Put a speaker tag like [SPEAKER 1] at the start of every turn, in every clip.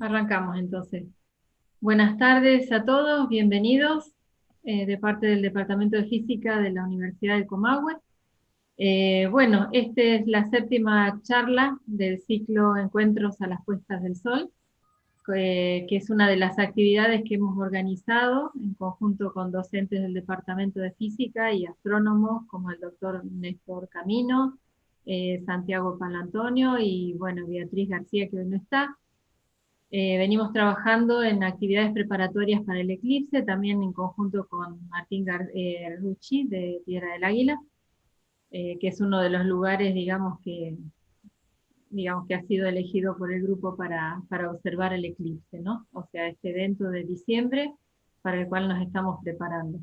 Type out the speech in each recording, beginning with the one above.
[SPEAKER 1] Arrancamos entonces. Buenas tardes a todos, bienvenidos de parte del Departamento de Física de la Universidad del Comahue. Bueno, esta es la séptima charla del ciclo Encuentros a las Puestas del Sol, que es una de las actividades que hemos organizado en conjunto con docentes del Departamento de Física y astrónomos como el doctor Néstor Camino, Santiago Palantonio y bueno, Beatriz García, que hoy no está. Venimos trabajando en actividades preparatorias para el eclipse, también en conjunto con Martín Rucci de Tierra del Águila, que es uno de los lugares, digamos que ha sido elegido por el grupo para observar el eclipse, ¿no? O sea, este evento de diciembre para el cual nos estamos preparando.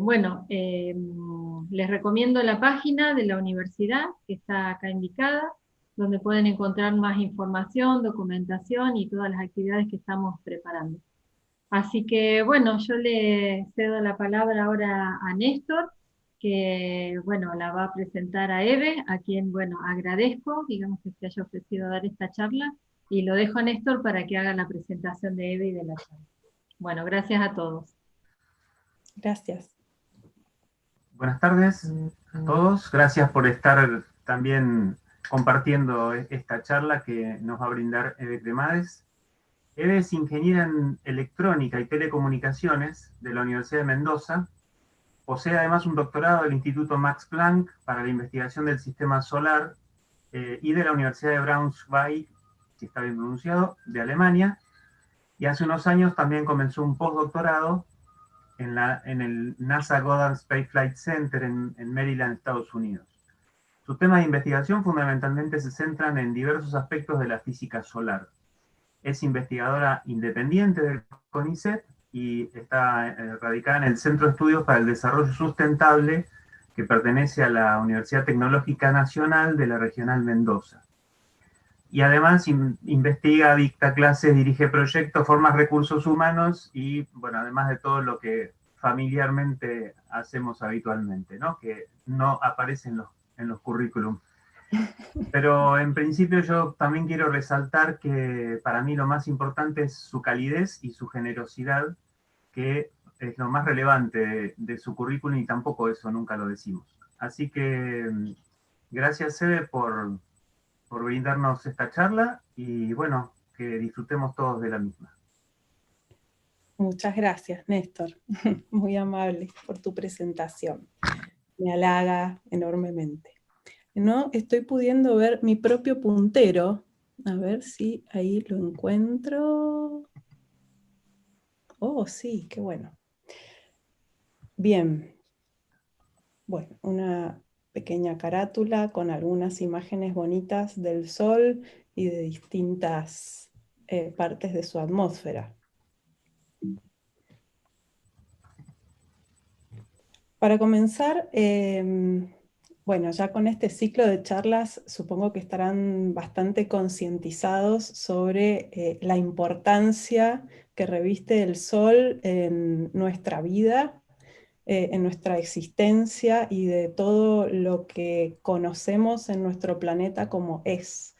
[SPEAKER 1] Bueno, les recomiendo la página de la universidad, que está acá indicada, donde pueden encontrar más información, documentación y todas las actividades que estamos preparando. Así que, bueno, yo le cedo la palabra ahora a Néstor, que, bueno, la va a presentar a Eve, a quien, bueno, agradezco, digamos, que se haya ofrecido dar esta charla, y lo dejo a Néstor para que haga la presentación de Eve y de la charla. Bueno, gracias a todos.
[SPEAKER 2] Gracias.
[SPEAKER 3] Buenas tardes a todos. Gracias por estar también compartiendo esta charla que nos va a brindar Eve Cremades. Eve es ingeniera en electrónica y telecomunicaciones de la Universidad de Mendoza. Posee además un doctorado del Instituto Max Planck para la investigación del sistema solar y de la Universidad de Braunschweig, si está bien pronunciado, de Alemania. Y hace unos años también comenzó un postdoctorado en el NASA Goddard Space Flight Center en Maryland, Estados Unidos. Sus temas de investigación fundamentalmente se centran en diversos aspectos de la física solar. Es investigadora independiente del CONICET y está radicada en el Centro de Estudios para el Desarrollo Sustentable, que pertenece a la Universidad Tecnológica Nacional de la Regional Mendoza. Y además investiga, dicta clases, dirige proyectos, forma recursos humanos y, bueno, además de todo lo que familiarmente hacemos habitualmente, ¿no? Que no aparece en los currículum. Pero en principio yo también quiero resaltar que para mí lo más importante es su calidez y su generosidad, que es lo más relevante de su currículum y tampoco eso nunca lo decimos. Así que gracias, Eve, por brindarnos esta charla y bueno, que disfrutemos todos de la misma.
[SPEAKER 2] Muchas gracias, Néstor. Muy amable por tu presentación. Me halaga enormemente. No estoy pudiendo ver mi propio puntero. A ver si ahí lo encuentro. Oh, sí, qué bueno. Bien. Bueno, una pequeña carátula con algunas imágenes bonitas del Sol y de distintas partes de su atmósfera. Para comenzar, bueno, ya con este ciclo de charlas supongo que estarán bastante concientizados sobre la importancia que reviste el Sol en nuestra vida, en nuestra existencia y de todo lo que conocemos en nuestro planeta como es.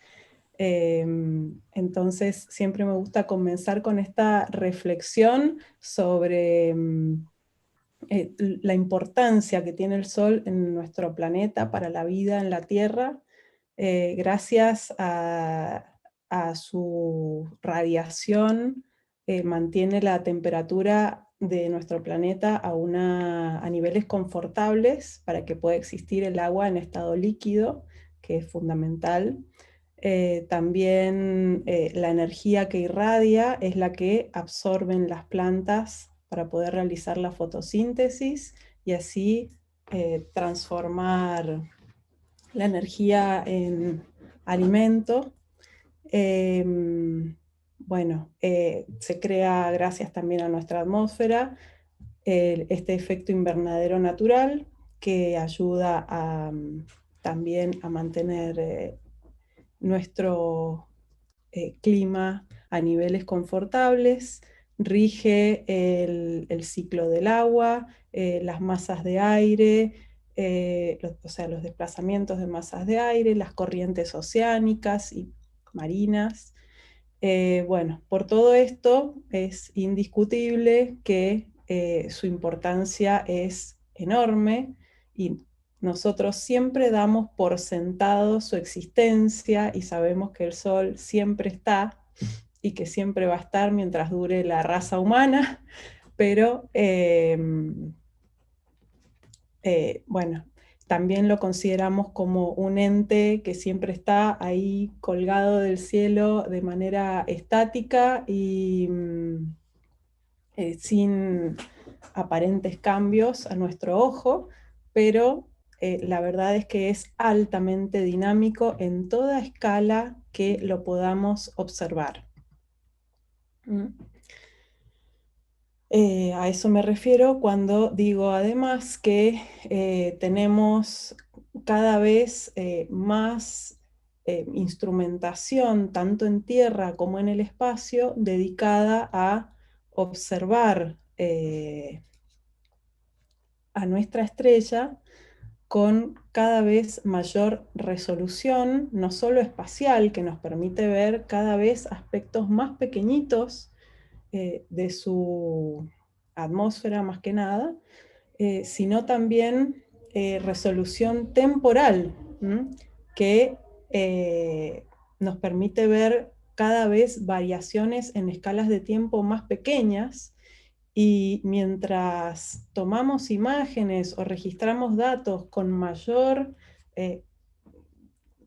[SPEAKER 2] Entonces siempre me gusta comenzar con esta reflexión sobre la importancia que tiene el Sol en nuestro planeta para la vida en la Tierra, gracias a su radiación, mantiene la temperatura de nuestro planeta a niveles confortables para que pueda existir el agua en estado líquido, que es fundamental. También la energía que irradia es la que absorben las plantas para poder realizar la fotosíntesis y así transformar la energía en alimento. Bueno, se crea gracias también a nuestra atmósfera este efecto invernadero natural que ayuda también a mantener nuestro clima a niveles confortables, rige el ciclo del agua, las masas de aire, o sea, los desplazamientos de masas de aire, las corrientes oceánicas y marinas. Bueno, por todo esto es indiscutible que su importancia es enorme y nosotros siempre damos por sentado su existencia y sabemos que el Sol siempre está y que siempre va a estar mientras dure la raza humana, pero bueno, también lo consideramos como un ente que siempre está ahí colgado del cielo de manera estática y sin aparentes cambios a nuestro ojo, pero la verdad es que es altamente dinámico en toda escala que lo podamos observar. A eso me refiero cuando digo además que tenemos cada vez más instrumentación, tanto en tierra como en el espacio, dedicada a observar a nuestra estrella con cada vez mayor resolución, no solo espacial, que nos permite ver cada vez aspectos más pequeñitos de su atmósfera más que nada, sino también resolución temporal, que nos permite ver cada vez variaciones en escalas de tiempo más pequeñas, y mientras tomamos imágenes o registramos datos con mayor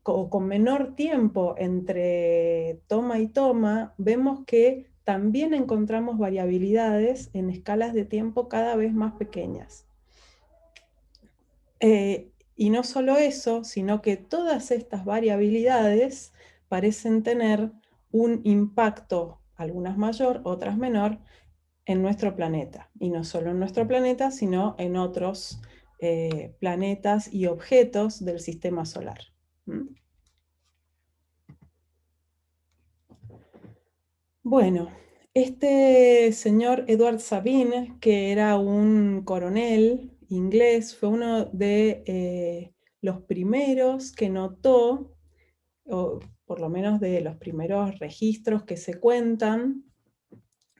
[SPEAKER 2] o con menor tiempo entre toma y toma, vemos que también encontramos variabilidades en escalas de tiempo cada vez más pequeñas. Y no solo eso, sino que todas estas variabilidades parecen tener un impacto, algunas mayor, otras menor, en nuestro planeta. Y no solo en nuestro planeta, sino en otros planetas y objetos del sistema solar. Bueno, este señor Edward Sabine, que era un coronel inglés, fue uno de los primeros que notó, o por lo menos de los primeros registros que se cuentan,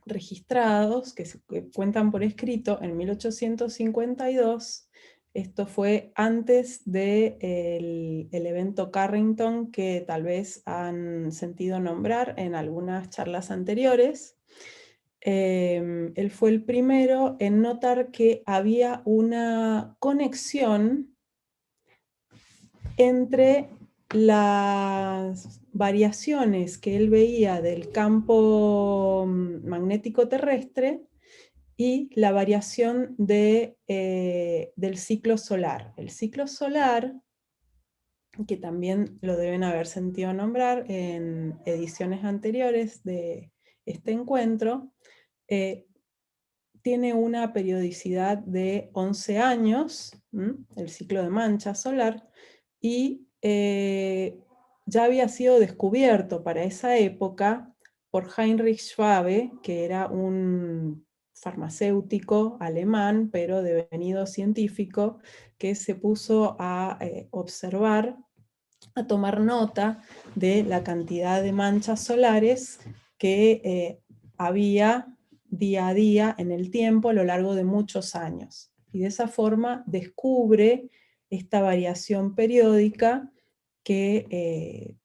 [SPEAKER 2] registrados, que se cuentan por escrito en 1852. Esto fue antes del evento Carrington, que tal vez han sentido nombrar en algunas charlas anteriores. Él fue el primero en notar que había una conexión entre las variaciones que él veía del campo magnético terrestre y la variación del ciclo solar. El ciclo solar, que también lo deben haber sentido nombrar en ediciones anteriores de este encuentro, tiene una periodicidad de 11 años, el ciclo de mancha solar, y ya había sido descubierto para esa época por Heinrich Schwabe, que era un farmacéutico alemán, pero devenido científico, que se puso a observar, a tomar nota de la cantidad de manchas solares que había día a día en el tiempo a lo largo de muchos años. Y de esa forma descubre esta variación periódica que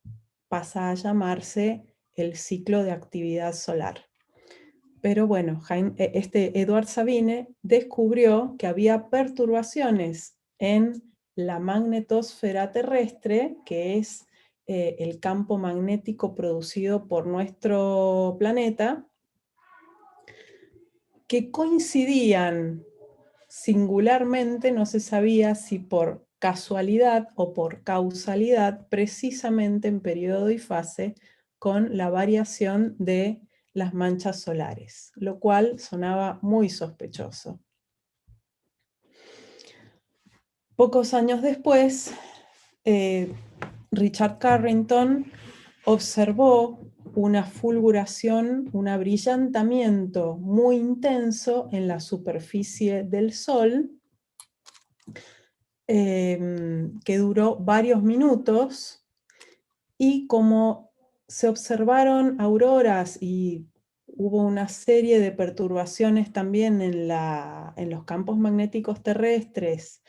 [SPEAKER 2] pasa a llamarse el ciclo de actividad solar. Pero bueno, este Edward Sabine descubrió que había perturbaciones en la magnetosfera terrestre, que es el campo magnético producido por nuestro planeta, que coincidían singularmente, no se sabía si por casualidad o por causalidad, precisamente en periodo y fase, con la variación de las manchas solares, lo cual sonaba muy sospechoso. Pocos años después, Richard Carrington observó una fulguración, un abrillantamiento muy intenso en la superficie del Sol, que duró varios minutos, y como se observaron auroras y hubo una serie de perturbaciones también en los campos magnéticos terrestres.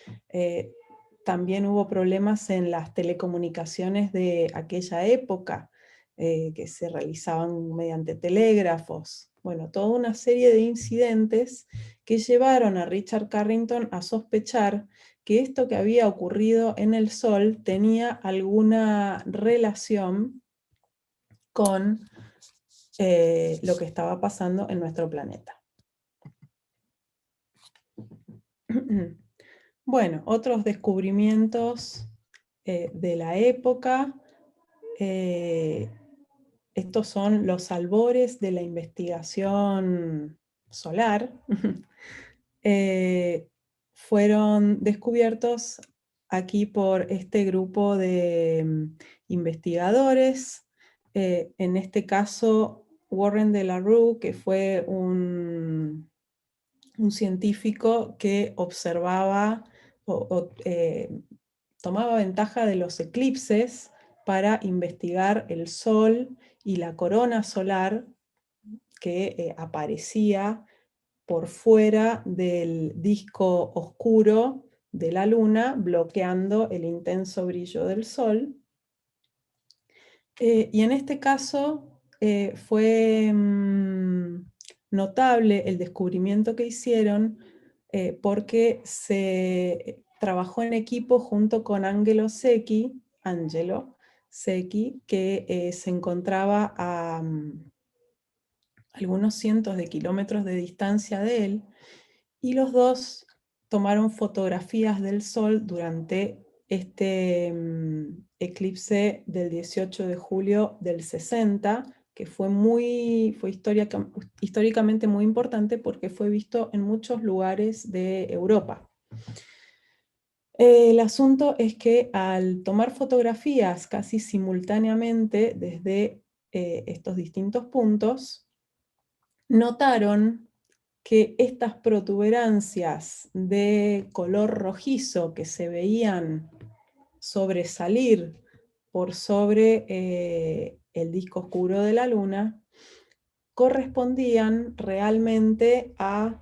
[SPEAKER 2] También hubo problemas en las telecomunicaciones de aquella época, que se realizaban mediante telégrafos. Bueno, toda una serie de incidentes que llevaron a Richard Carrington a sospechar que esto que había ocurrido en el Sol tenía alguna relación con lo que estaba pasando en nuestro planeta. Bueno, otros descubrimientos de la época. Estos son los albores de la investigación solar. Fueron descubiertos aquí por este grupo de investigadores. En este caso, Warren de la Rue, que fue un científico que observaba tomaba ventaja de los eclipses para investigar el Sol y la corona solar que aparecía por fuera del disco oscuro de la Luna, bloqueando el intenso brillo del Sol. Y en este caso fue notable el descubrimiento que hicieron porque se trabajó en equipo junto con Angelo Secchi, que se encontraba a algunos cientos de kilómetros de distancia de él, y los dos tomaron fotografías del Sol durante este eclipse del 18 de julio del 60, que fue históricamente muy importante porque fue visto en muchos lugares de Europa. El asunto es que al tomar fotografías casi simultáneamente desde estos distintos puntos, notaron que estas protuberancias de color rojizo que se veían sobresalir por sobre el disco oscuro de la Luna correspondían realmente a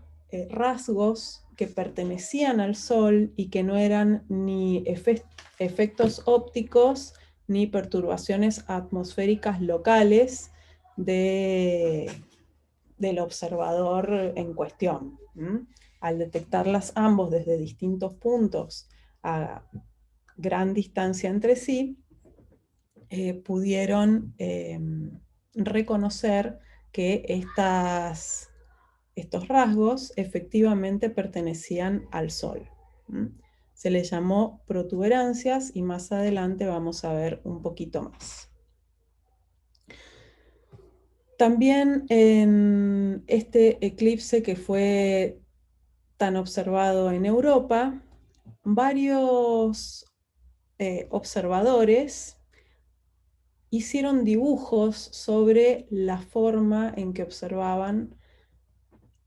[SPEAKER 2] rasgos que pertenecían al Sol y que no eran ni efectos ópticos ni perturbaciones atmosféricas locales del observador en cuestión. Al detectarlas ambos desde distintos puntos a gran distancia entre sí, pudieron reconocer que estos rasgos efectivamente pertenecían al Sol. Se les llamó protuberancias y más adelante vamos a ver un poquito más. También en este eclipse que fue tan observado en Europa, varios observadores hicieron dibujos sobre la forma en que observaban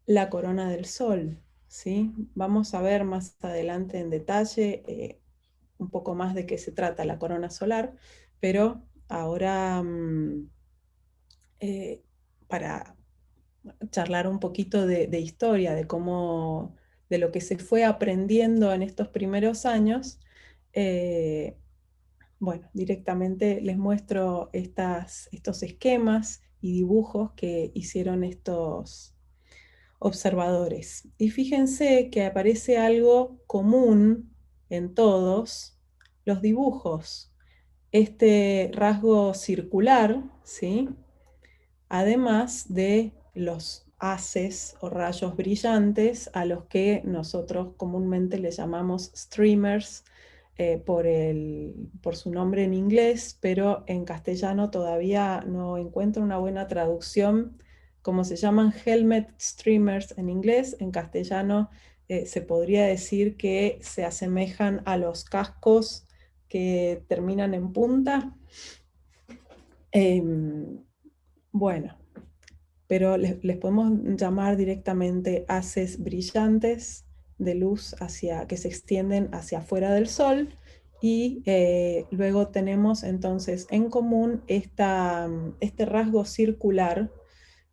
[SPEAKER 2] la corona del Sol, ¿sí? Vamos a ver más adelante en detalle un poco más de qué se trata la corona solar, pero ahora para charlar un poquito de historia, de lo que se fue aprendiendo en estos primeros años, bueno, directamente les muestro estos esquemas y dibujos que hicieron estos observadores. Y fíjense que aparece algo común en todos los dibujos. Este rasgo circular, ¿sí? Además de los haces o rayos brillantes a los que nosotros comúnmente le llamamos streamers por su nombre en inglés, pero en castellano todavía no encuentro una buena traducción. Como se llaman helmet streamers en inglés, en castellano se podría decir que se asemejan a los cascos que terminan en punta. Bueno, pero les podemos llamar directamente haces brillantes de luz que se extienden hacia afuera del Sol, Y luego tenemos entonces en común este rasgo circular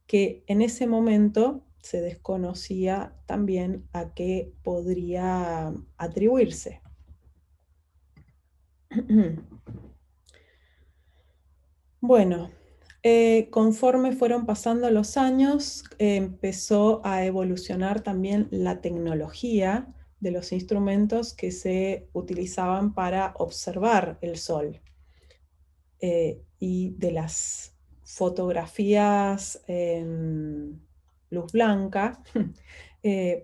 [SPEAKER 2] que en ese momento se desconocía también a qué podría atribuirse. Bueno, conforme fueron pasando los años, empezó a evolucionar también la tecnología de los instrumentos que se utilizaban para observar el Sol. Y de las fotografías en luz blanca,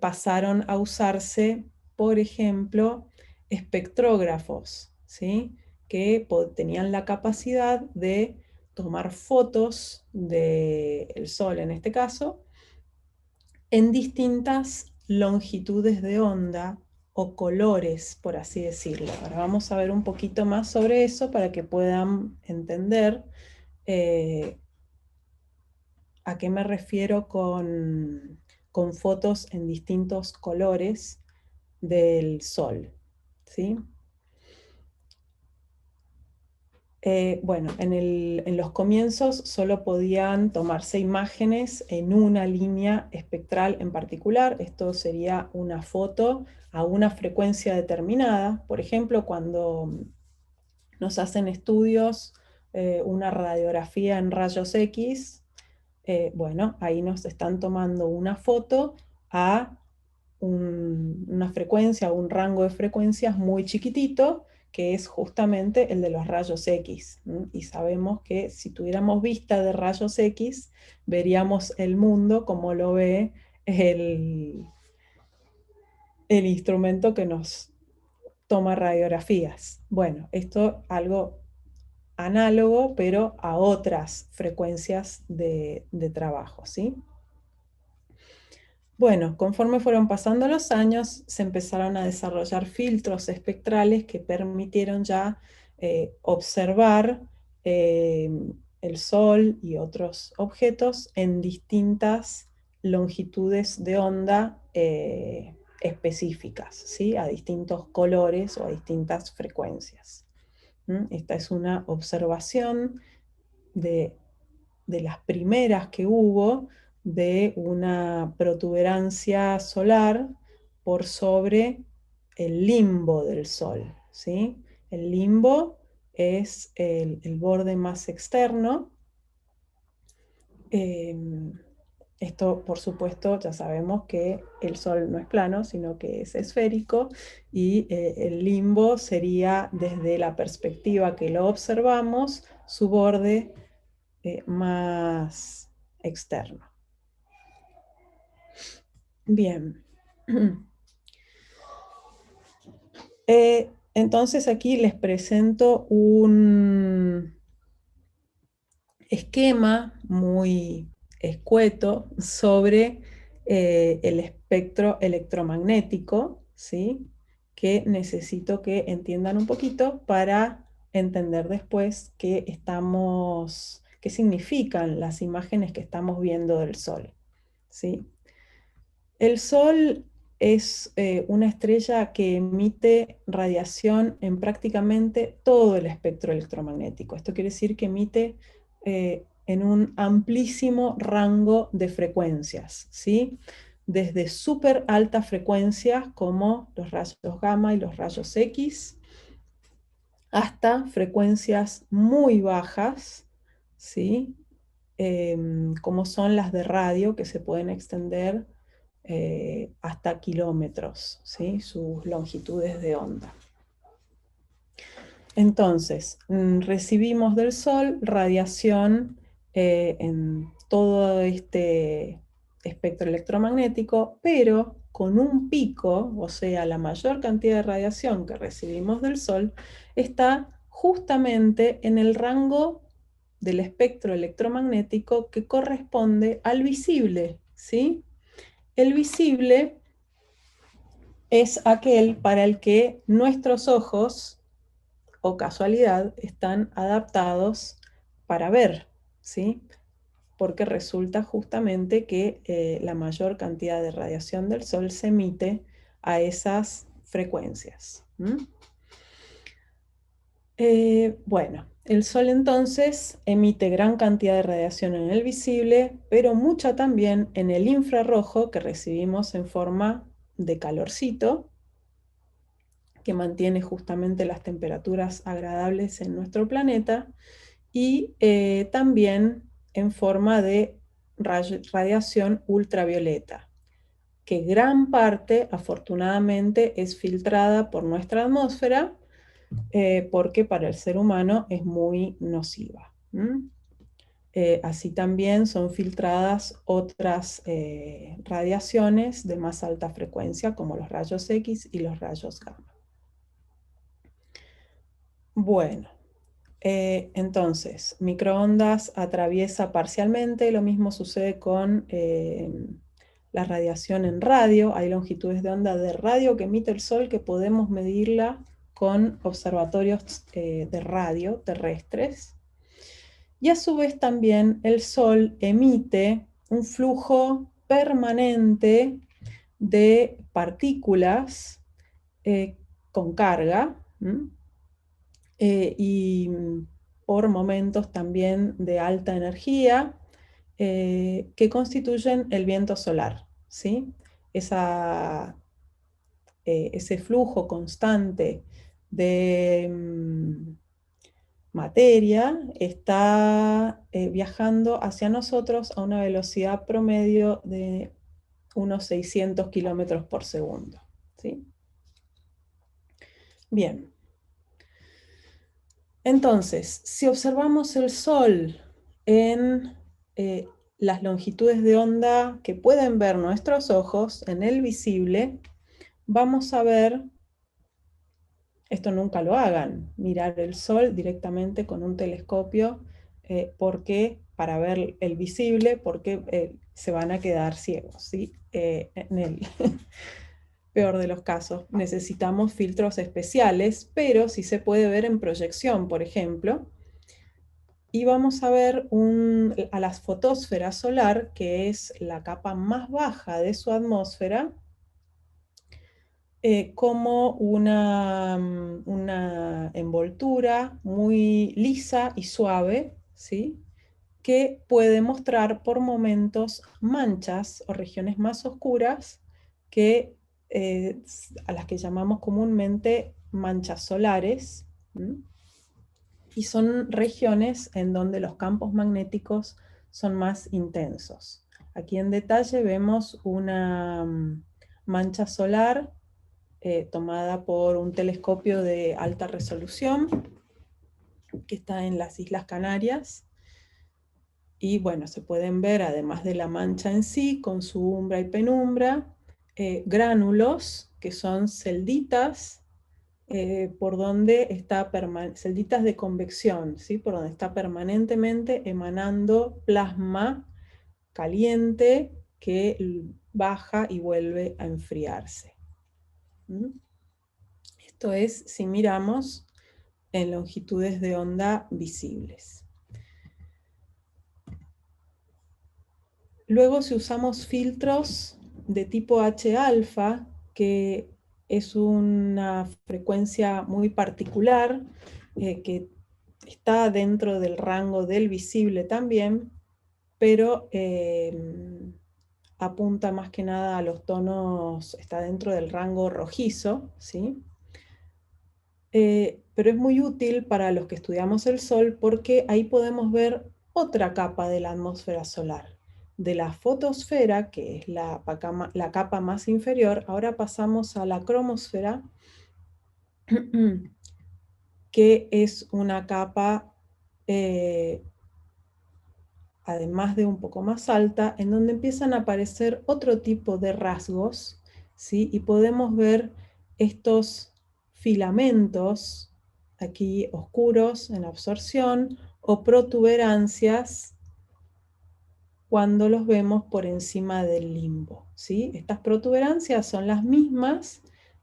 [SPEAKER 2] pasaron a usarse, por ejemplo, espectrógrafos, ¿sí? Que tenían la capacidad de tomar fotos del Sol, en este caso, en distintas longitudes de onda o colores, por así decirlo. Ahora vamos a ver un poquito más sobre eso para que puedan entender a qué me refiero con fotos en distintos colores del Sol, ¿sí? Bueno, en los comienzos solo podían tomarse imágenes en una línea espectral en particular. Esto sería una foto a una frecuencia determinada. Por ejemplo, cuando nos hacen estudios, una radiografía en rayos X, bueno, ahí nos están tomando una foto a una frecuencia, un rango de frecuencias muy chiquitito, que es justamente el de los rayos X. Y sabemos que si tuviéramos vista de rayos X, veríamos el mundo como lo ve el instrumento que nos toma radiografías. Bueno, esto es algo análogo, pero a otras frecuencias de trabajo, ¿sí? Bueno, conforme fueron pasando los años, se empezaron a desarrollar filtros espectrales que permitieron ya observar el Sol y otros objetos en distintas longitudes de onda específicas, ¿sí? A distintos colores o a distintas frecuencias. Esta es una observación de las primeras que hubo de una protuberancia solar por sobre el limbo del Sol, ¿sí? El limbo es el borde más externo. Esto, por supuesto, ya sabemos que el Sol no es plano, sino que es esférico, y el limbo sería, desde la perspectiva que lo observamos, su borde más externo. Bien. Entonces aquí les presento un esquema muy escueto sobre el espectro electromagnético, ¿sí? Que necesito que entiendan un poquito para entender después qué significan las imágenes que estamos viendo del Sol, ¿sí? El Sol es una estrella que emite radiación en prácticamente todo el espectro electromagnético. Esto quiere decir que emite en un amplísimo rango de frecuencias, ¿sí? Desde súper altas frecuencias como los rayos gamma y los rayos X, hasta frecuencias muy bajas, ¿sí? Como son las de radio, que se pueden extender hasta kilómetros, ¿sí? Sus longitudes de onda. Entonces, recibimos del Sol radiación en todo este espectro electromagnético, pero con un pico, o sea, la mayor cantidad de radiación que recibimos del Sol está justamente en el rango del espectro electromagnético que corresponde al visible, ¿sí? El visible es aquel para el que nuestros ojos, o casualidad, están adaptados para ver, ¿sí? Porque resulta justamente que la mayor cantidad de radiación del Sol se emite a esas frecuencias. Bueno, el Sol entonces emite gran cantidad de radiación en el visible, pero mucha también en el infrarrojo que recibimos en forma de calorcito, que mantiene justamente las temperaturas agradables en nuestro planeta, y también en forma de radiación ultravioleta, que gran parte, afortunadamente, es filtrada por nuestra atmósfera, porque para el ser humano es muy nociva. Así también son filtradas otras radiaciones de más alta frecuencia, como los rayos X y los rayos gamma. Bueno, entonces, microondas atraviesa parcialmente, lo mismo sucede con la radiación en radio. Hay longitudes de onda de radio que emite el Sol que podemos medirla con observatorios de radio terrestres. Y a su vez también el Sol emite un flujo permanente de partículas con carga, y por momentos también de alta energía, que constituyen el viento solar, ¿sí? Ese flujo constante de materia está viajando hacia nosotros a una velocidad promedio de unos 600 kilómetros por segundo, ¿sí? Bien. Entonces, si observamos el Sol en las longitudes de onda que pueden ver nuestros ojos, en el visible, vamos a ver, esto nunca lo hagan, mirar el Sol directamente con un telescopio, porque para ver el visible, porque se van a quedar ciegos, ¿sí? En el peor de los casos, necesitamos filtros especiales, pero sí se puede ver en proyección, por ejemplo. Y vamos a ver a la fotosfera solar, que es la capa más baja de su atmósfera, como una envoltura muy lisa y suave, ¿sí? Que puede mostrar por momentos manchas o regiones más oscuras a las que llamamos comúnmente manchas solares. Y son regiones en donde los campos magnéticos son más intensos. Aquí en detalle vemos una mancha solar tomada por un telescopio de alta resolución que está en las Islas Canarias. Y bueno, se pueden ver, además de la mancha en sí, con su umbra y penumbra, gránulos, que son celditas, por donde está celditas de convección, ¿sí? Por donde está permanentemente emanando plasma caliente que baja y vuelve a enfriarse. Esto es si miramos en longitudes de onda visibles. Luego, si usamos filtros de tipo H-alfa, que es una frecuencia muy particular, que está dentro del rango del visible también, pero apunta más que nada a los tonos, está dentro del rango rojizo, ¿sí? Pero es muy útil para los que estudiamos el Sol porque ahí podemos ver otra capa de la atmósfera solar. De la fotosfera, que es la capa más inferior, ahora pasamos a la cromosfera, que es una capa, además de un poco más alta, en donde empiezan a aparecer otro tipo de rasgos, ¿sí? Y podemos ver estos filamentos, aquí oscuros en absorción, o protuberancias, cuando los vemos por encima del limbo, ¿sí? Estas protuberancias son las mismas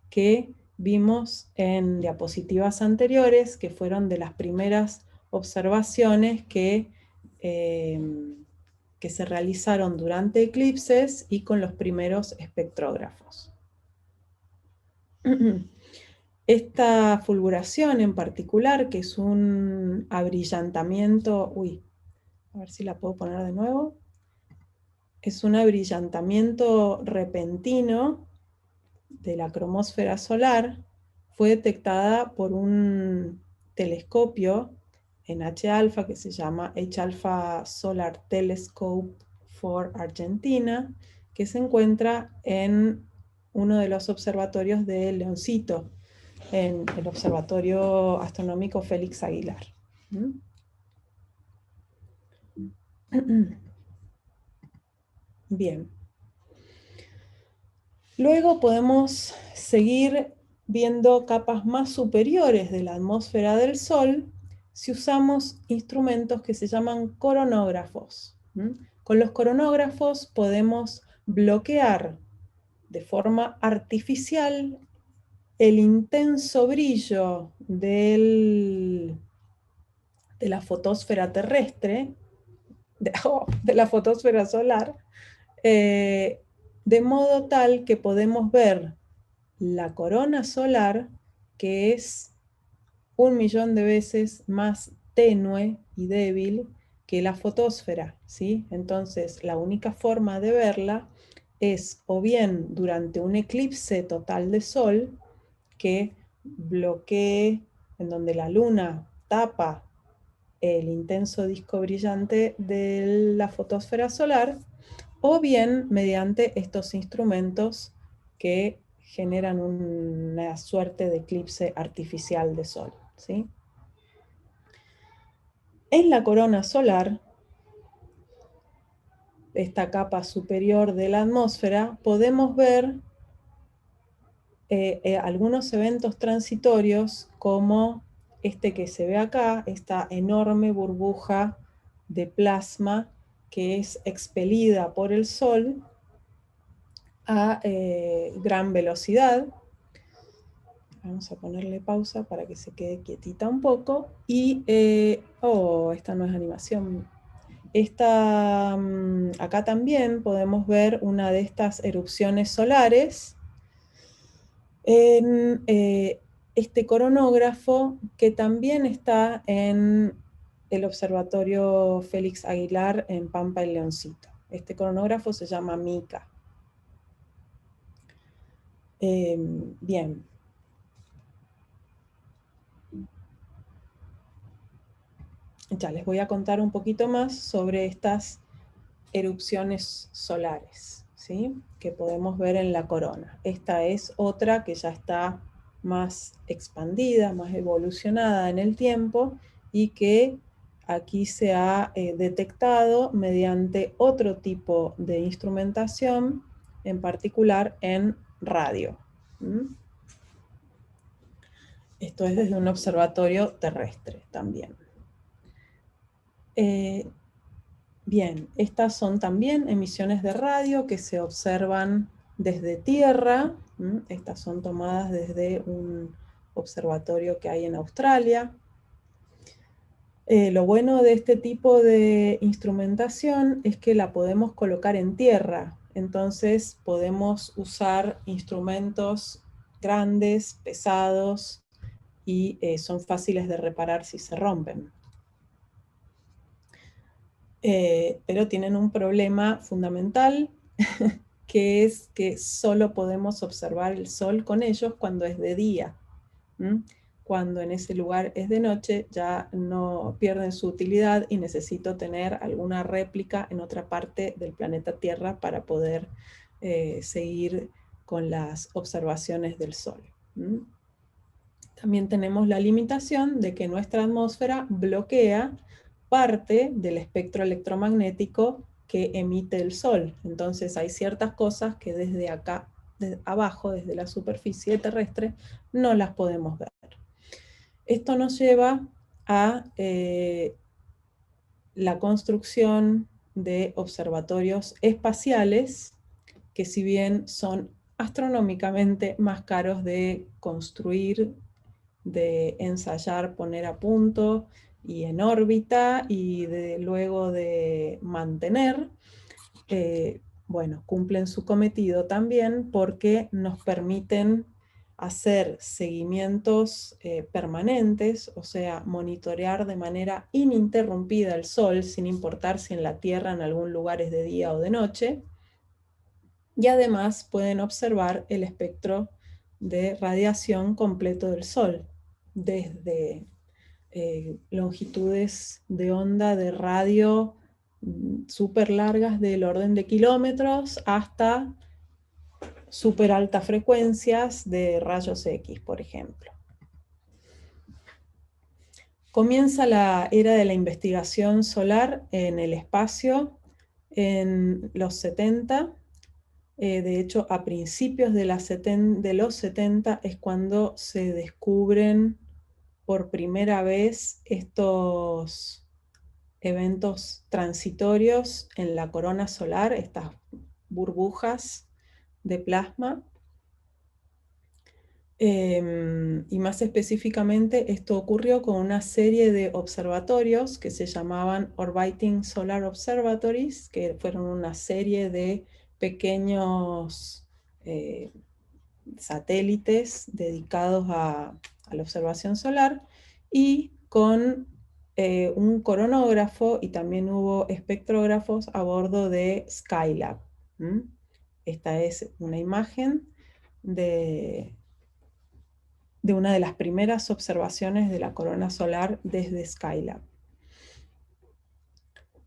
[SPEAKER 2] que vimos en diapositivas anteriores, que fueron de las primeras observaciones que se realizaron durante eclipses y con los primeros espectrógrafos. Esta fulguración en particular, que es un abrillantamiento, a ver si la puedo poner de nuevo, es un abrillantamiento repentino de la cromósfera solar, fue detectada por un telescopio en H-alfa que se llama H-alfa Solar Telescope for Argentina, que se encuentra en uno de los observatorios de Leoncito, en el Observatorio Astronómico Félix Aguilar. Bien. Luego podemos seguir viendo capas más superiores de la atmósfera del Sol si usamos instrumentos que se llaman coronógrafos. Con los coronógrafos podemos bloquear de forma artificial el intenso brillo de la fotosfera terrestre, de la fotosfera solar, de modo tal que podemos ver la corona solar, que es 1.000.000 de veces más tenue y débil que la fotosfera, ¿sí? Entonces, la única forma de verla es o bien durante un eclipse total de sol, que bloquee, en donde la luna tapa el intenso disco brillante de la fotosfera solar, o bien mediante estos instrumentos que generan una suerte de eclipse artificial de sol, ¿sí? En la corona solar, esta capa superior de la atmósfera, podemos ver algunos eventos transitorios como este que se ve acá, esta enorme burbuja de plasma que es expelida por el Sol a gran velocidad. Vamos a ponerle pausa para que se quede quietita un poco. Y, esta no es animación. Acá también podemos ver una de estas erupciones solares en este coronógrafo que también está en el Observatorio Félix Aguilar en Pampa y Leoncito. Este coronógrafo se llama MICA. Bien. Ya les voy a contar un poquito más sobre estas erupciones solares, ¿sí? Que podemos ver en la corona. Esta es otra que ya está más expandida, más evolucionada en el tiempo y que aquí se ha detectado mediante otro tipo de instrumentación, en particular en radio. Esto es desde un observatorio terrestre también. Bien, estas son también emisiones de radio que se observan desde tierra. Estas son tomadas desde un observatorio que hay en Australia. Lo bueno de este tipo de instrumentación es que la podemos colocar en tierra. Entonces podemos usar instrumentos grandes, pesados, y son fáciles de reparar si se rompen. Pero tienen un problema fundamental, que es que solo podemos observar el sol con ellos cuando es de día. Cuando en ese lugar es de noche, ya no pierden su utilidad y necesito tener alguna réplica en otra parte del planeta Tierra para poder seguir con las observaciones del sol. También tenemos la limitación de que nuestra atmósfera bloquea parte del espectro electromagnético que emite el Sol. Entonces hay ciertas cosas que desde acá, desde abajo, desde la superficie terrestre, no las podemos ver. Esto nos lleva a la construcción de observatorios espaciales, que si bien son astronómicamente más caros de construir, de ensayar, poner a punto y en órbita, y luego de mantener, bueno, cumplen su cometido también porque nos permiten hacer seguimientos permanentes, o sea, monitorear de manera ininterrumpida el sol, sin importar si en la Tierra en algún lugar es de día o de noche, y además pueden observar el espectro de radiación completo del sol, desde longitudes de onda de radio súper largas del orden de kilómetros hasta súper altas frecuencias de rayos X, por ejemplo. Comienza la era de la investigación solar en el espacio en los 70. De hecho, a principios de los 70 es cuando se descubren por primera vez estos eventos transitorios en la corona solar, estas burbujas de plasma. Y más específicamente esto ocurrió con una serie de observatorios que se llamaban Orbiting Solar Observatories, que fueron una serie de pequeños satélites dedicados a la observación solar, y con un coronógrafo, y también hubo espectrógrafos a bordo de Skylab. Esta es una imagen de una de las primeras observaciones de la corona solar desde Skylab.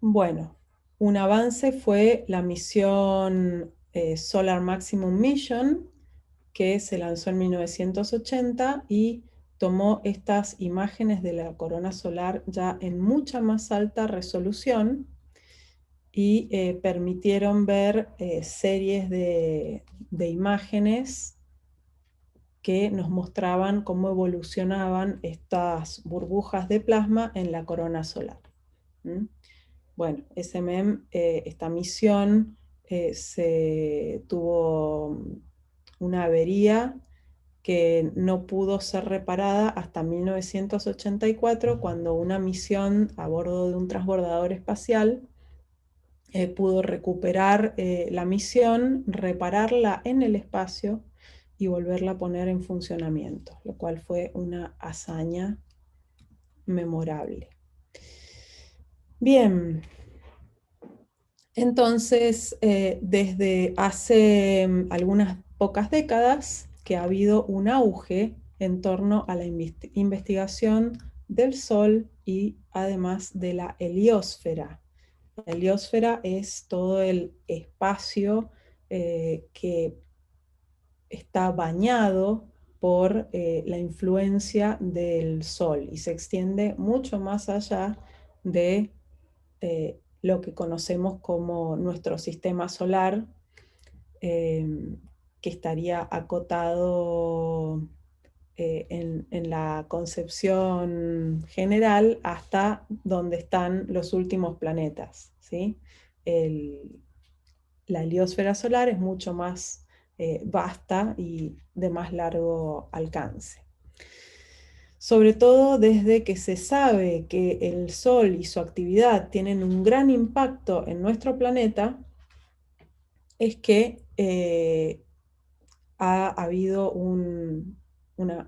[SPEAKER 2] Bueno, un avance fue la misión Solar Maximum Mission, que se lanzó en 1980 y tomó estas imágenes de la corona solar ya en mucha más alta resolución, y permitieron ver series de imágenes que nos mostraban cómo evolucionaban estas burbujas de plasma en la corona solar. Bueno, esta misión tuvo una avería que no pudo ser reparada hasta 1984, cuando una misión a bordo de un transbordador espacial pudo recuperar la misión, repararla en el espacio y volverla a poner en funcionamiento, lo cual fue una hazaña memorable. Bien, entonces desde hace algunas pocas décadas que ha habido un auge en torno a la investigación del Sol y además de la heliosfera. La heliosfera es todo el espacio que está bañado por la influencia del Sol y se extiende mucho más allá de lo que conocemos como nuestro sistema solar, que estaría acotado en la concepción general hasta donde están los últimos planetas, ¿sí? La heliosfera solar es mucho más vasta y de más largo alcance. Sobre todo desde que se sabe que el Sol y su actividad tienen un gran impacto en nuestro planeta, es que ha habido un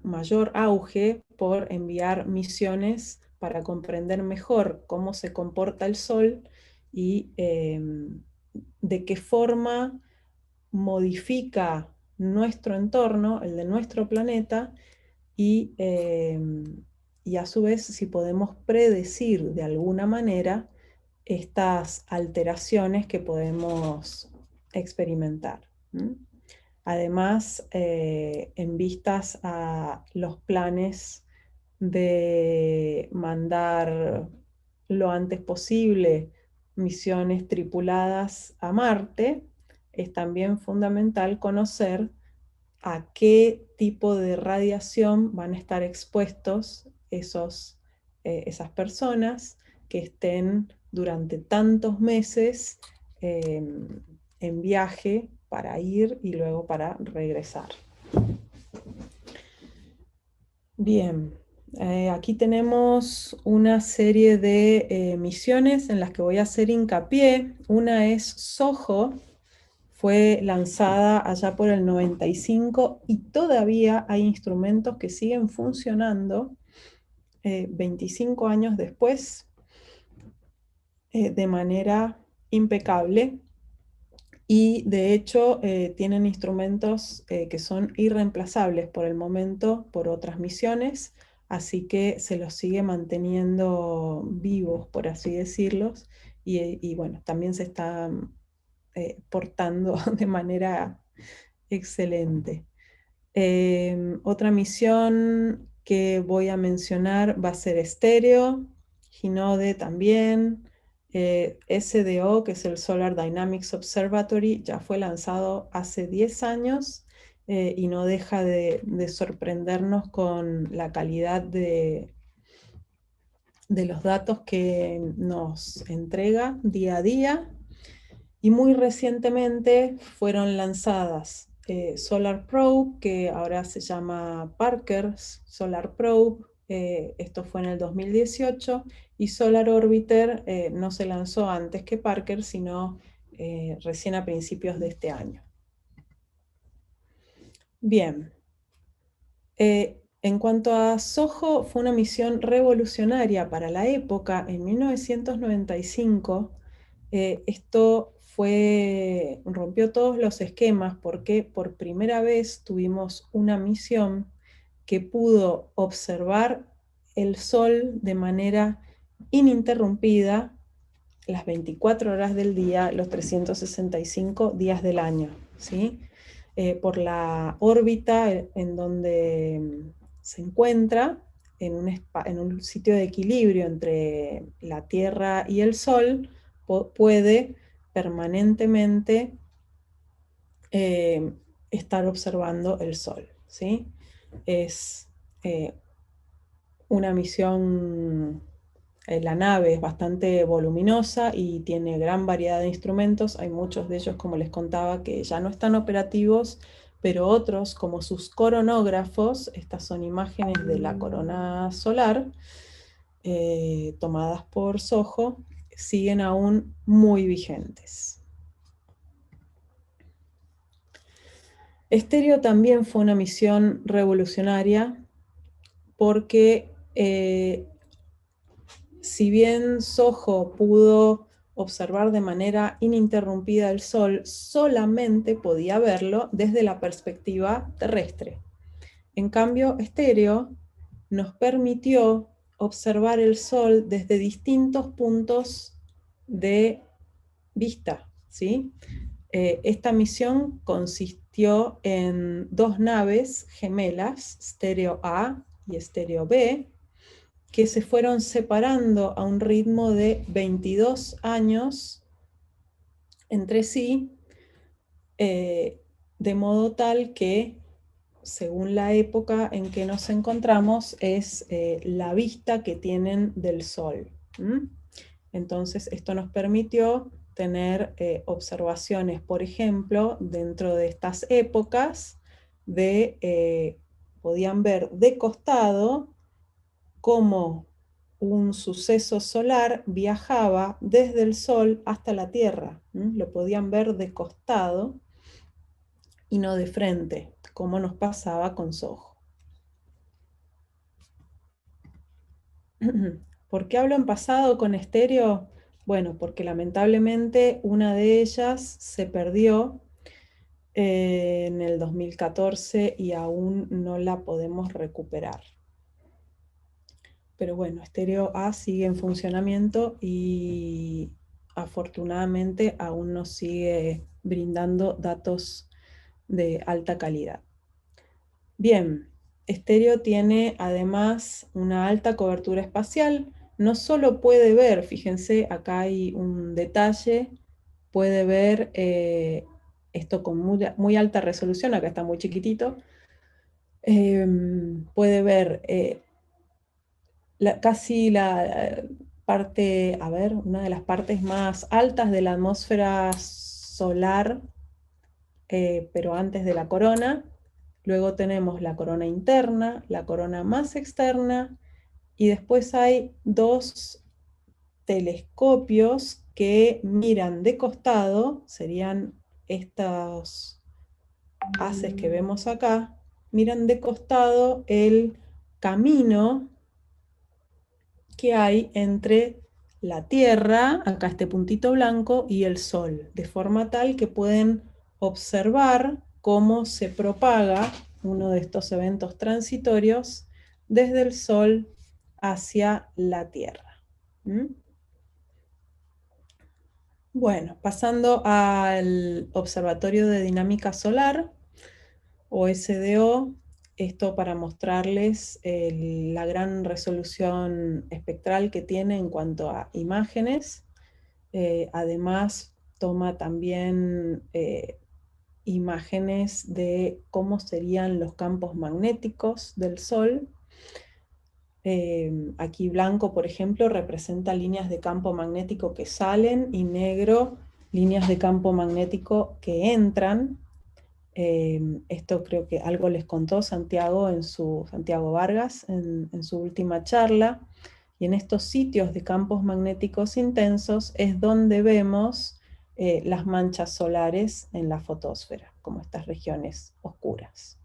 [SPEAKER 2] mayor auge por enviar misiones para comprender mejor cómo se comporta el Sol y de qué forma modifica nuestro entorno, el de nuestro planeta, y a su vez si podemos predecir de alguna manera estas alteraciones que podemos experimentar. Además, en vistas a los planes de mandar lo antes posible misiones tripuladas a Marte, es también fundamental conocer a qué tipo de radiación van a estar expuestos esas personas que estén durante tantos meses en viaje para ir y luego para regresar. Bien, aquí tenemos una serie de misiones en las que voy a hacer hincapié. Una es SOHO, fue lanzada allá por el 95 y todavía hay instrumentos que siguen funcionando 25 años después de manera impecable. Y de hecho tienen instrumentos que son irreemplazables por el momento por otras misiones, así que se los sigue manteniendo vivos, por así decirlos, y bueno, también se están portando de manera excelente. Otra misión que voy a mencionar va a ser Stereo, Hinode también, SDO, que es el Solar Dynamics Observatory, ya fue lanzado hace 10 años y no deja de sorprendernos con la calidad de los datos que nos entrega día a día. Y muy recientemente fueron lanzadas Solar Probe, que ahora se llama Parker Solar Probe, esto fue en el 2018, y Solar Orbiter no se lanzó antes que Parker, sino recién a principios de este año. Bien. En cuanto a SOHO, fue una misión revolucionaria para la época. En 1995, esto rompió todos los esquemas porque por primera vez tuvimos una misión que pudo observar el Sol de manera ininterrumpida las 24 horas del día, los 365 días del año, ¿sí? Por la órbita en donde se encuentra, en un sitio de equilibrio entre la Tierra y el Sol, puede permanentemente estar observando el Sol, ¿sí? Es una misión. La nave es bastante voluminosa y tiene gran variedad de instrumentos. Hay muchos de ellos, como les contaba, que ya no están operativos, pero otros, como sus coronógrafos, estas son imágenes de la corona solar, tomadas por SOHO, siguen aún muy vigentes. Stereo también fue una misión revolucionaria porque si bien SOHO pudo observar de manera ininterrumpida el Sol, solamente podía verlo desde la perspectiva terrestre. En cambio, Stereo nos permitió observar el Sol desde distintos puntos de vista, ¿sí? Esta misión consistió en 2 naves gemelas, Stereo A y Stereo B, que se fueron separando a un ritmo de 22 años entre sí, de modo tal que, según la época en que nos encontramos, es la vista que tienen del Sol. Entonces, esto nos permitió tener observaciones, por ejemplo, dentro de estas épocas, podían ver de costado cómo un suceso solar viajaba desde el Sol hasta la Tierra. Lo podían ver de costado y no de frente, como nos pasaba con SOHO. ¿Por qué hablo en pasado con Stereo? Bueno, porque lamentablemente una de ellas se perdió en el 2014 y aún no la podemos recuperar. Pero bueno, Stereo A sigue en funcionamiento y afortunadamente aún nos sigue brindando datos de alta calidad. Bien, Stereo tiene además una alta cobertura espacial. No solo puede ver, fíjense, acá hay un detalle, puede ver esto con muy alta resolución, acá está muy chiquitito, puede ver casi la parte, una de las partes más altas de la atmósfera solar, pero antes de la corona. Luego tenemos la corona interna, la corona más externa, y después hay 2 telescopios que miran de costado, serían estos haces que vemos acá, miran de costado el camino que hay entre la Tierra, acá este puntito blanco, y el Sol, de forma tal que pueden observar cómo se propaga uno de estos eventos transitorios desde el Sol hacia la Tierra. ¿Mm? Bueno, pasando al Observatorio de Dinámica Solar, OSDO, esto para mostrarles la gran resolución espectral que tiene en cuanto a imágenes. Además, toma también imágenes de cómo serían los campos magnéticos del Sol. Aquí blanco, por ejemplo, representa líneas de campo magnético que salen y negro líneas de campo magnético que entran. Esto creo que algo les contó Santiago Vargas en su última charla. Y en estos sitios de campos magnéticos intensos es donde vemos las manchas solares en la fotosfera, como estas regiones oscuras.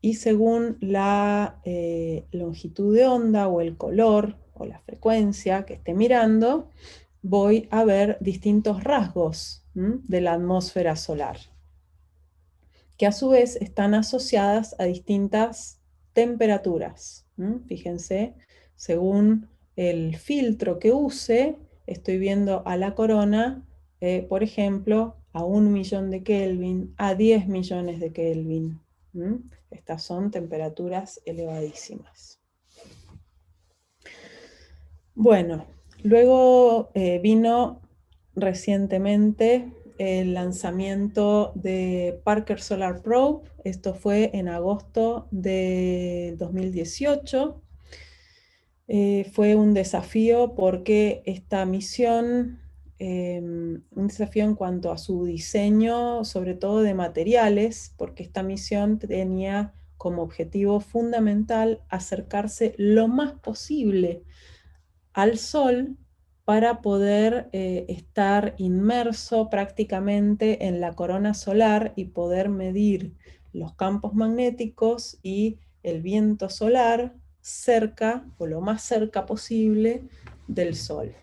[SPEAKER 2] Y según la longitud de onda o el color o la frecuencia que esté mirando, voy a ver distintos rasgos de la atmósfera solar, que a su vez están asociadas a distintas temperaturas. Fíjense, según el filtro que use, estoy viendo a la corona, por ejemplo, a 1 millón de Kelvin, a 10 millones de Kelvin. Estas son temperaturas elevadísimas. Bueno, luego vino recientemente el lanzamiento de Parker Solar Probe. Esto fue en agosto de 2018. Fue un desafío porque esta misión, un desafío en cuanto a su diseño, sobre todo de materiales, porque esta misión tenía como objetivo fundamental acercarse lo más posible al Sol para poder estar inmerso prácticamente en la corona solar y poder medir los campos magnéticos y el viento solar cerca, o lo más cerca posible, del Sol.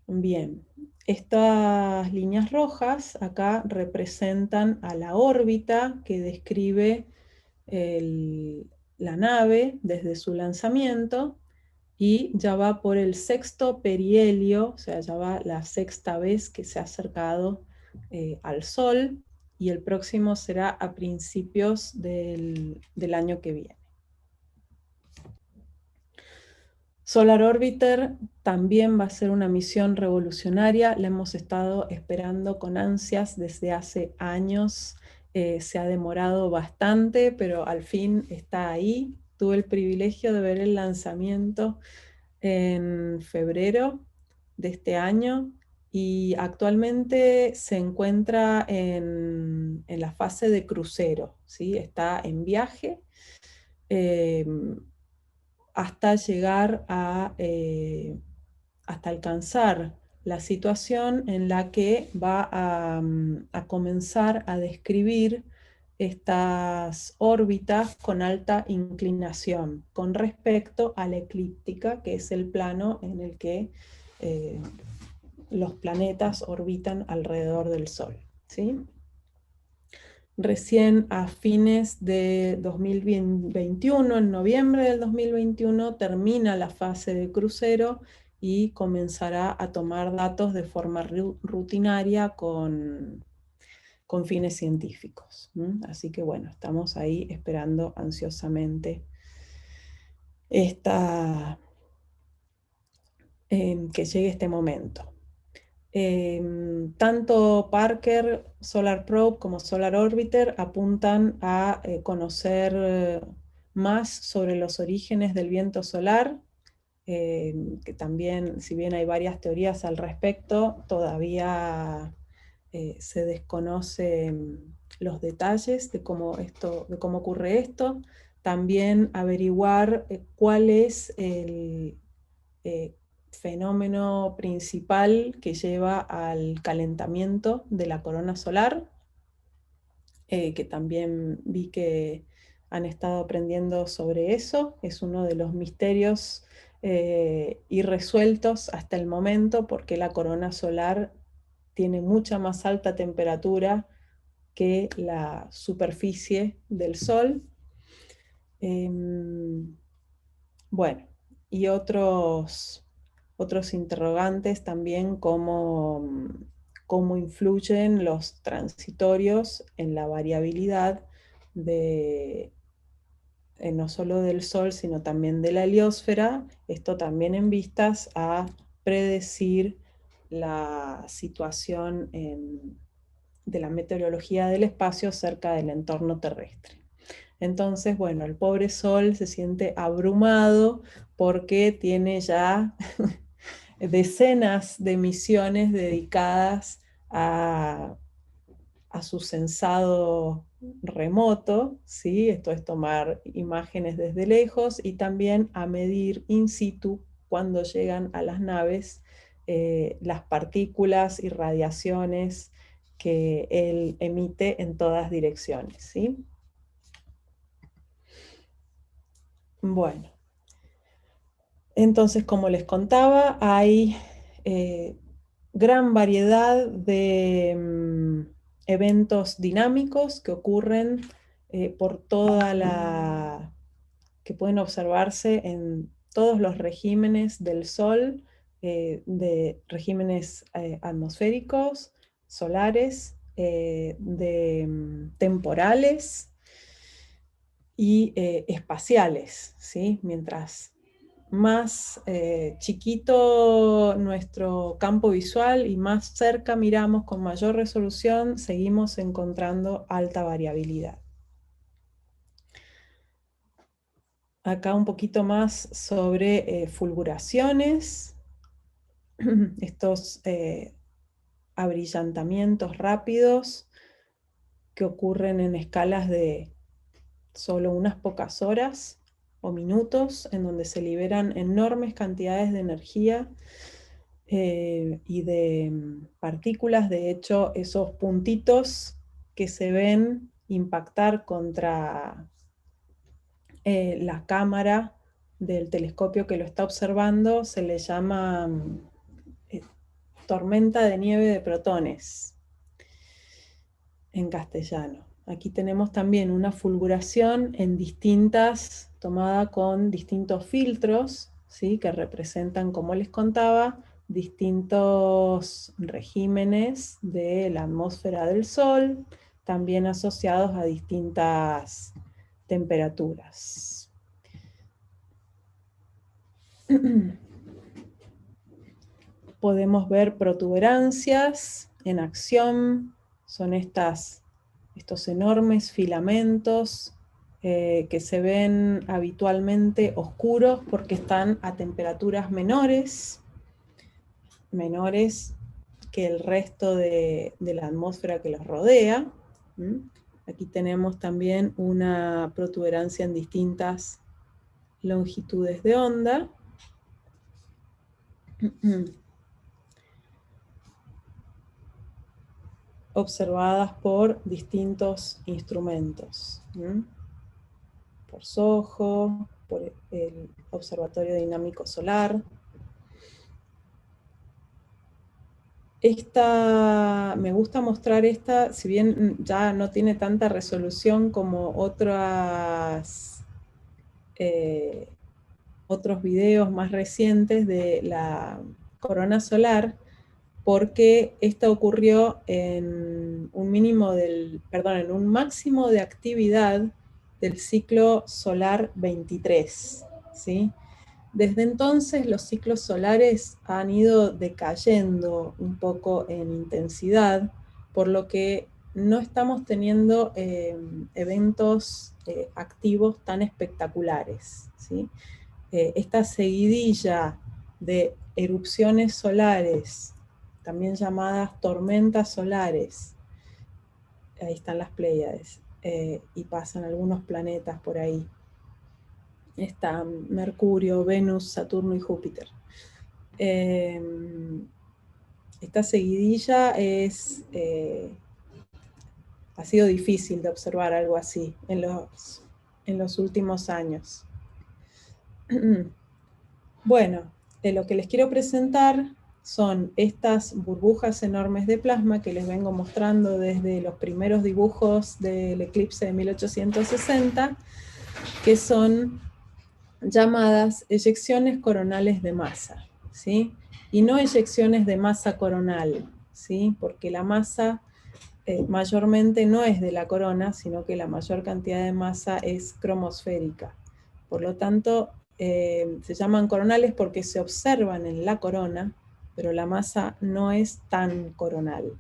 [SPEAKER 2] Bien, estas líneas rojas acá representan a la órbita que describe la nave desde su lanzamiento, y ya va por el 6º perihelio, o sea, ya va la 6ª vez que se ha acercado al Sol, y el próximo será a principios del año que viene. Solar Orbiter también va a ser una misión revolucionaria, la hemos estado esperando con ansias desde hace años. Se ha demorado bastante, pero al fin está ahí. Tuve el privilegio de ver el lanzamiento en febrero de este año y actualmente se encuentra en la fase de crucero, ¿sí? Está en viaje hasta llegar hasta alcanzar la situación en la que va a comenzar a describir estas órbitas con alta inclinación con respecto a la eclíptica, que es el plano en el que los planetas orbitan alrededor del Sol, ¿sí? Recién a fines de 2021, en noviembre del 2021, termina la fase de crucero y comenzará a tomar datos de forma rutinaria con fines científicos. Así que bueno, estamos ahí esperando ansiosamente que llegue este momento. Tanto Parker Solar Probe como Solar Orbiter apuntan a conocer más sobre los orígenes del viento solar, que también, si bien hay varias teorías al respecto, todavía se desconocen los detalles de cómo ocurre esto. También averiguar cuál es fenómeno principal que lleva al calentamiento de la corona solar, que también vi que han estado aprendiendo sobre eso. Es uno de los misterios irresueltos hasta el momento, porque la corona solar tiene mucha más alta temperatura que la superficie del Sol. Bueno, y otros interrogantes también, cómo influyen los transitorios en la variabilidad no solo del Sol, sino también de la heliosfera. Esto también en vistas a predecir la situación de la meteorología del espacio cerca del entorno terrestre. Entonces, bueno, el pobre Sol se siente abrumado porque tiene ya decenas de misiones dedicadas a su sensado remoto, ¿sí? Esto es tomar imágenes desde lejos y también a medir in situ, cuando llegan a las naves, las partículas y radiaciones que él emite en todas direcciones, ¿sí? Bueno, entonces, como les contaba, hay gran variedad de eventos dinámicos que ocurren por que pueden observarse en todos los regímenes del Sol, de regímenes atmosféricos, solares, temporales y espaciales, ¿sí? Mientras más chiquito nuestro campo visual y más cerca miramos con mayor resolución, seguimos encontrando alta variabilidad. Acá un poquito más sobre fulguraciones, estos abrillantamientos rápidos que ocurren en escalas de solo unas pocas horas o minutos, en donde se liberan enormes cantidades de energía y de partículas. De hecho, esos puntitos que se ven impactar contra la cámara del telescopio que lo está observando se le llama tormenta de nieve de protones en castellano. Aquí tenemos también una fulguración tomada con distintos filtros, ¿sí? Que representan, como les contaba, distintos regímenes de la atmósfera del Sol, también asociados a distintas temperaturas. Podemos ver protuberancias en acción. Son estos enormes filamentos que se ven habitualmente oscuros porque están a temperaturas menores que el resto de la atmósfera que los rodea. Aquí tenemos también una protuberancia en distintas longitudes de onda. Observadas por distintos instrumentos, por SOHO, por el Observatorio Dinámico Solar. Me gusta mostrar esta, si bien ya no tiene tanta resolución como otros videos más recientes de la corona solar, porque esta ocurrió en un máximo de actividad del ciclo solar 23, ¿sí? Desde entonces los ciclos solares han ido decayendo un poco en intensidad, por lo que no estamos teniendo eventos activos tan espectaculares, ¿sí? Esta seguidilla de erupciones solares, también llamadas tormentas solares, ahí están las Pléyades, y pasan algunos planetas por ahí. Están Mercurio, Venus, Saturno y Júpiter. esta seguidilla ha sido difícil de observar algo así en los últimos años. Bueno, lo que les quiero presentar son estas burbujas enormes de plasma que les vengo mostrando desde los primeros dibujos del eclipse de 1860, que son llamadas eyecciones coronales de masa, ¿sí? Y no eyecciones de masa coronal, ¿sí? Porque la masa mayormente no es de la corona, sino que la mayor cantidad de masa es cromosférica. Por lo tanto, se llaman coronales porque se observan en la corona, pero la masa no es tan coronal.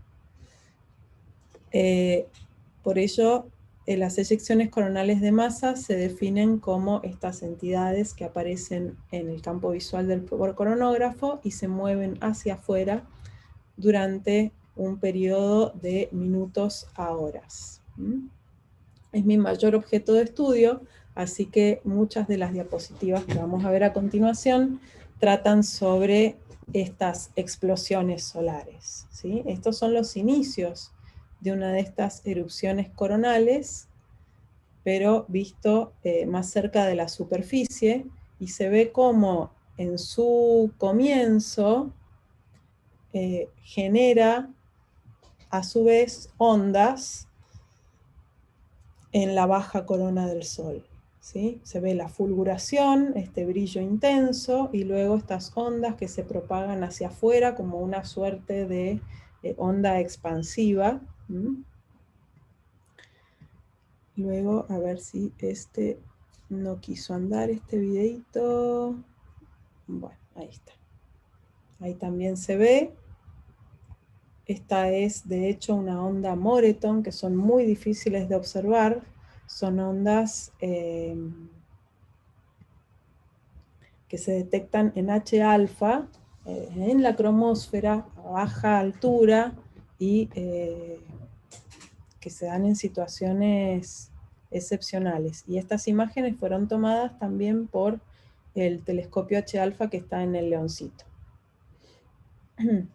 [SPEAKER 2] Por ello, las eyecciones coronales de masa se definen como estas entidades que aparecen en el campo visual del coronógrafo y se mueven hacia afuera durante un periodo de minutos a horas. Es mi mayor objeto de estudio, así que muchas de las diapositivas que vamos a ver a continuación tratan sobre estas explosiones solares, ¿sí? Estos son los inicios de una de estas erupciones coronales, pero visto más cerca de la superficie, y se ve cómo en su comienzo genera a su vez ondas en la baja corona del Sol, ¿sí? Se ve la fulguración, este brillo intenso, y luego estas ondas que se propagan hacia afuera como una suerte de onda expansiva. Luego, a ver si no quiso andar este videito. Bueno, ahí está. Ahí también se ve. Esta es, de hecho, una onda Moreton, que son muy difíciles de observar. Son ondas que se detectan en H-alfa, en la cromósfera, a baja altura, y que se dan en situaciones excepcionales. Y estas imágenes fueron tomadas también por el telescopio H-alfa que está en el Leoncito.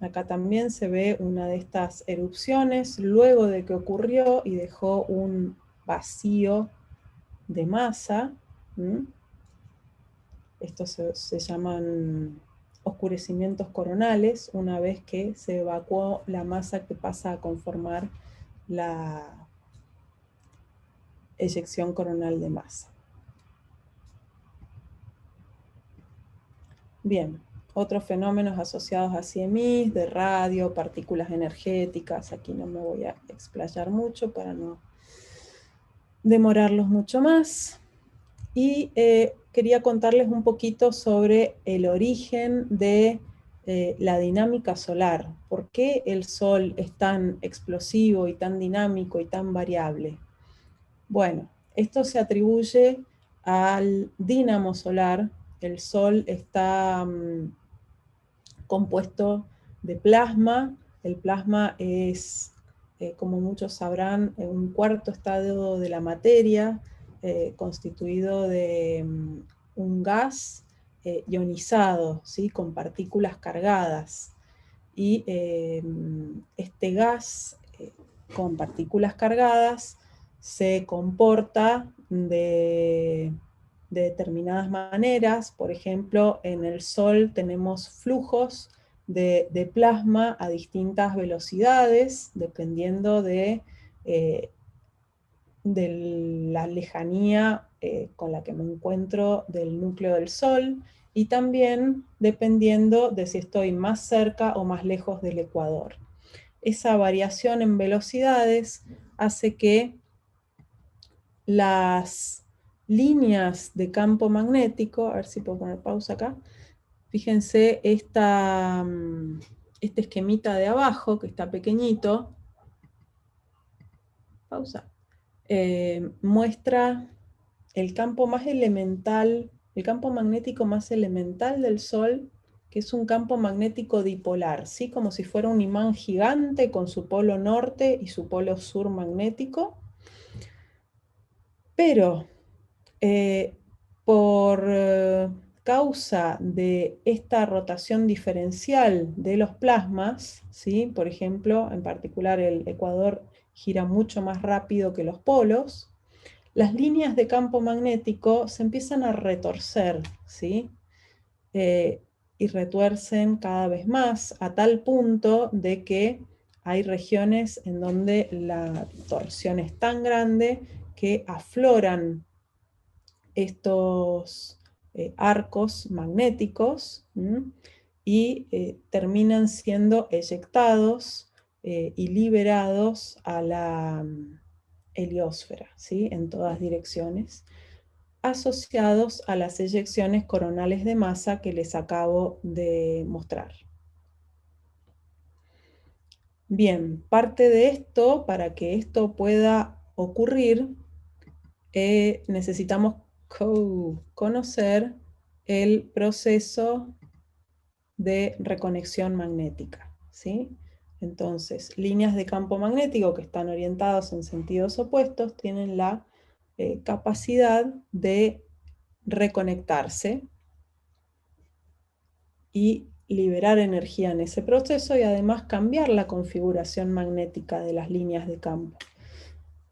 [SPEAKER 2] Acá también se ve una de estas erupciones luego de que ocurrió y dejó un vacío de masa. Estos se llaman oscurecimientos coronales, una vez que se evacuó la masa que pasa a conformar la eyección coronal de masa. Bien, otros fenómenos asociados a CMEs, de radio, partículas energéticas, aquí no me voy a explayar mucho para no demorarlos mucho más. Y quería contarles un poquito sobre el origen de la dinámica solar. ¿Por qué el Sol es tan explosivo y tan dinámico y tan variable? Bueno, esto se atribuye al dínamo solar. El Sol está compuesto de plasma. El plasma es, como muchos sabrán, un cuarto estado de la materia, constituido de un gas ionizado, ¿sí? Con partículas cargadas. Y este gas con partículas cargadas se comporta de determinadas maneras. Por ejemplo, en el Sol tenemos flujos de plasma a distintas velocidades, dependiendo de la lejanía con la que me encuentro del núcleo del Sol, y también dependiendo de si estoy más cerca o más lejos del ecuador. Esa variación en velocidades hace que las líneas de campo magnético, a ver si puedo poner pausa acá, fíjense este esquemita de abajo, que está pequeñito, pausa, muestra el campo más elemental, el campo magnético más elemental del Sol, que es un campo magnético dipolar, ¿sí? Como si fuera un imán gigante con su polo norte y su polo sur magnético. Pero por causa de esta rotación diferencial de los plasmas, ¿sí? Por ejemplo, en particular el ecuador gira mucho más rápido que los polos, las líneas de campo magnético se empiezan a retorcer, ¿sí? Y retuercen cada vez más a tal punto de que hay regiones en donde la torsión es tan grande que afloran estos arcos magnéticos y terminan siendo eyectados y liberados a la heliosfera, ¿sí? En todas direcciones, asociados a las eyecciones coronales de masa que les acabo de mostrar. Bien, parte de esto, para que esto pueda ocurrir, necesitamos conocer el proceso de reconexión magnética, ¿sí? Entonces, líneas de campo magnético que están orientadas en sentidos opuestos tienen la capacidad de reconectarse y liberar energía en ese proceso y además cambiar la configuración magnética de las líneas de campo.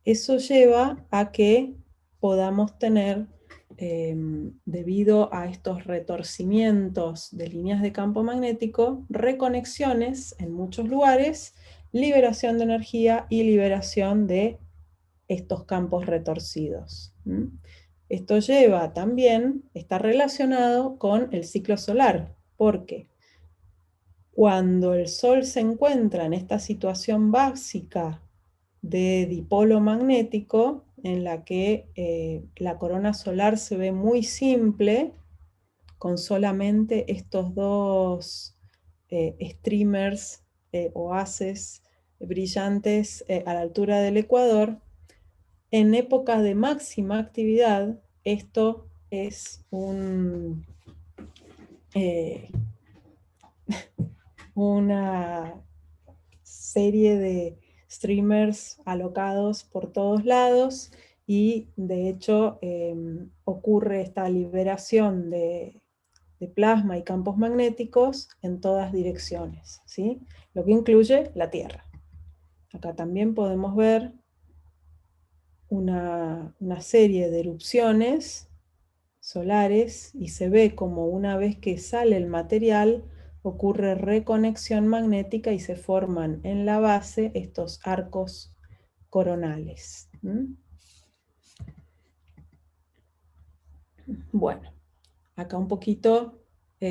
[SPEAKER 2] Eso lleva a que podamos tener, debido a estos retorcimientos de líneas de campo magnético, reconexiones en muchos lugares, liberación de energía y liberación de estos campos retorcidos. Esto lleva también, está relacionado con el ciclo solar, porque cuando el Sol se encuentra en esta situación básica de dipolo magnético, en la que la corona solar se ve muy simple, con solamente estos dos streamers o haces brillantes a la altura del ecuador, en épocas de máxima actividad, esto es una serie de streamers alocados por todos lados y de hecho ocurre esta liberación de plasma y campos magnéticos en todas direcciones, ¿sí? Lo que incluye la Tierra. Acá también podemos ver una serie de erupciones solares y se ve como una vez que sale el material ocurre reconexión magnética y se forman en la base estos arcos coronales. Bueno, acá un poquito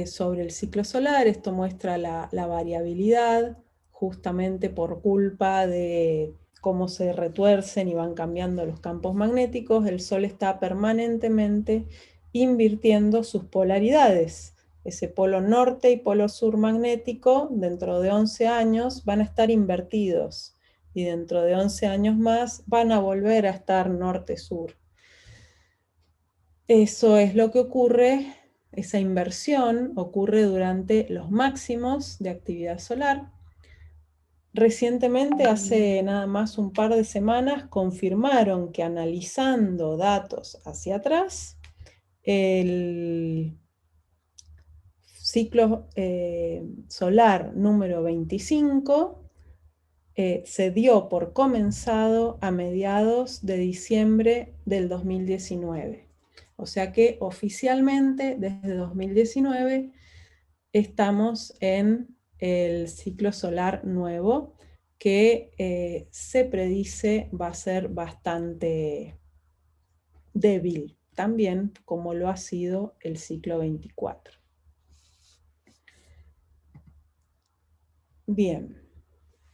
[SPEAKER 2] sobre el ciclo solar. Esto muestra la variabilidad justamente por culpa de cómo se retuercen y van cambiando los campos magnéticos. El Sol está permanentemente invirtiendo sus polaridades. Ese polo norte y polo sur magnético, dentro de 11 años, van a estar invertidos. Y dentro de 11 años más van a volver a estar norte-sur. Eso es lo que ocurre, esa inversión ocurre durante los máximos de actividad solar. Recientemente, hace nada más un par de semanas, confirmaron que analizando datos hacia atrás, el ciclo solar número 25 se dio por comenzado a mediados de diciembre del 2019. O sea que oficialmente desde 2019 estamos en el ciclo solar nuevo que se predice va a ser bastante débil, también como lo ha sido el ciclo 24. Bien,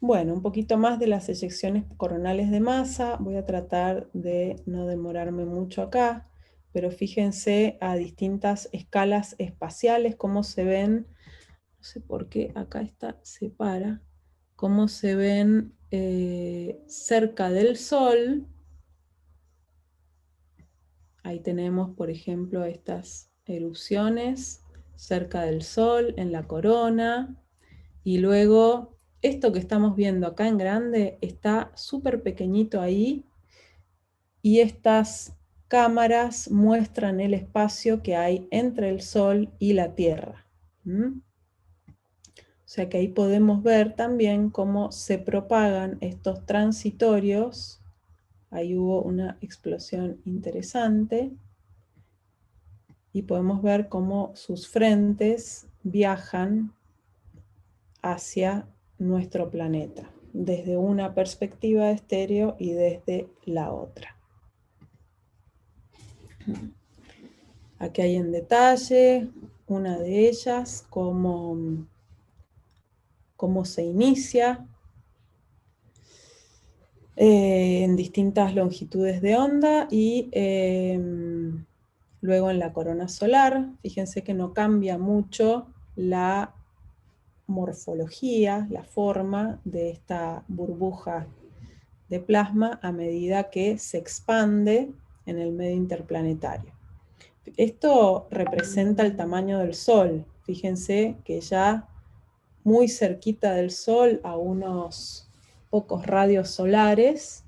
[SPEAKER 2] bueno, un poquito más de las eyecciones coronales de masa. Voy a tratar de no demorarme mucho acá, pero fíjense a distintas escalas espaciales cómo se ven, no sé por qué acá está separa, cómo se ven cerca del Sol. Ahí tenemos, por ejemplo, estas erupciones cerca del Sol, en la corona, y luego esto que estamos viendo acá en grande está súper pequeñito ahí, y estas cámaras muestran el espacio que hay entre el Sol y la Tierra. ¿Mm? O sea que ahí podemos ver también cómo se propagan estos transitorios. Ahí hubo una explosión interesante. Y podemos ver cómo sus frentes viajan hacia nuestro planeta, desde una perspectiva estéreo y desde la otra. Aquí hay en detalle una de ellas, cómo se inicia en distintas longitudes de onda y luego en la corona solar. Fíjense que no cambia mucho la morfología, la forma de esta burbuja de plasma a medida que se expande en el medio interplanetario. Esto representa el tamaño del Sol. Fíjense que ya muy cerquita del Sol, a unos pocos radios solares,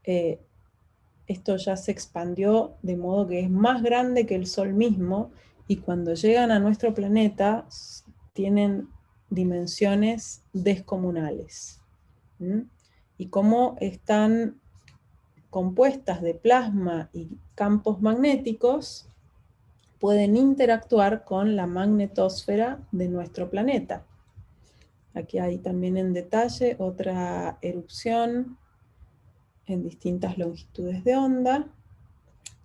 [SPEAKER 2] esto ya se expandió de modo que es más grande que el Sol mismo, y cuando llegan a nuestro planeta tienen dimensiones descomunales. ¿Mm? Y cómo están compuestas de plasma y campos magnéticos, pueden interactuar con la magnetosfera de nuestro planeta. Aquí hay también en detalle otra erupción en distintas longitudes de onda.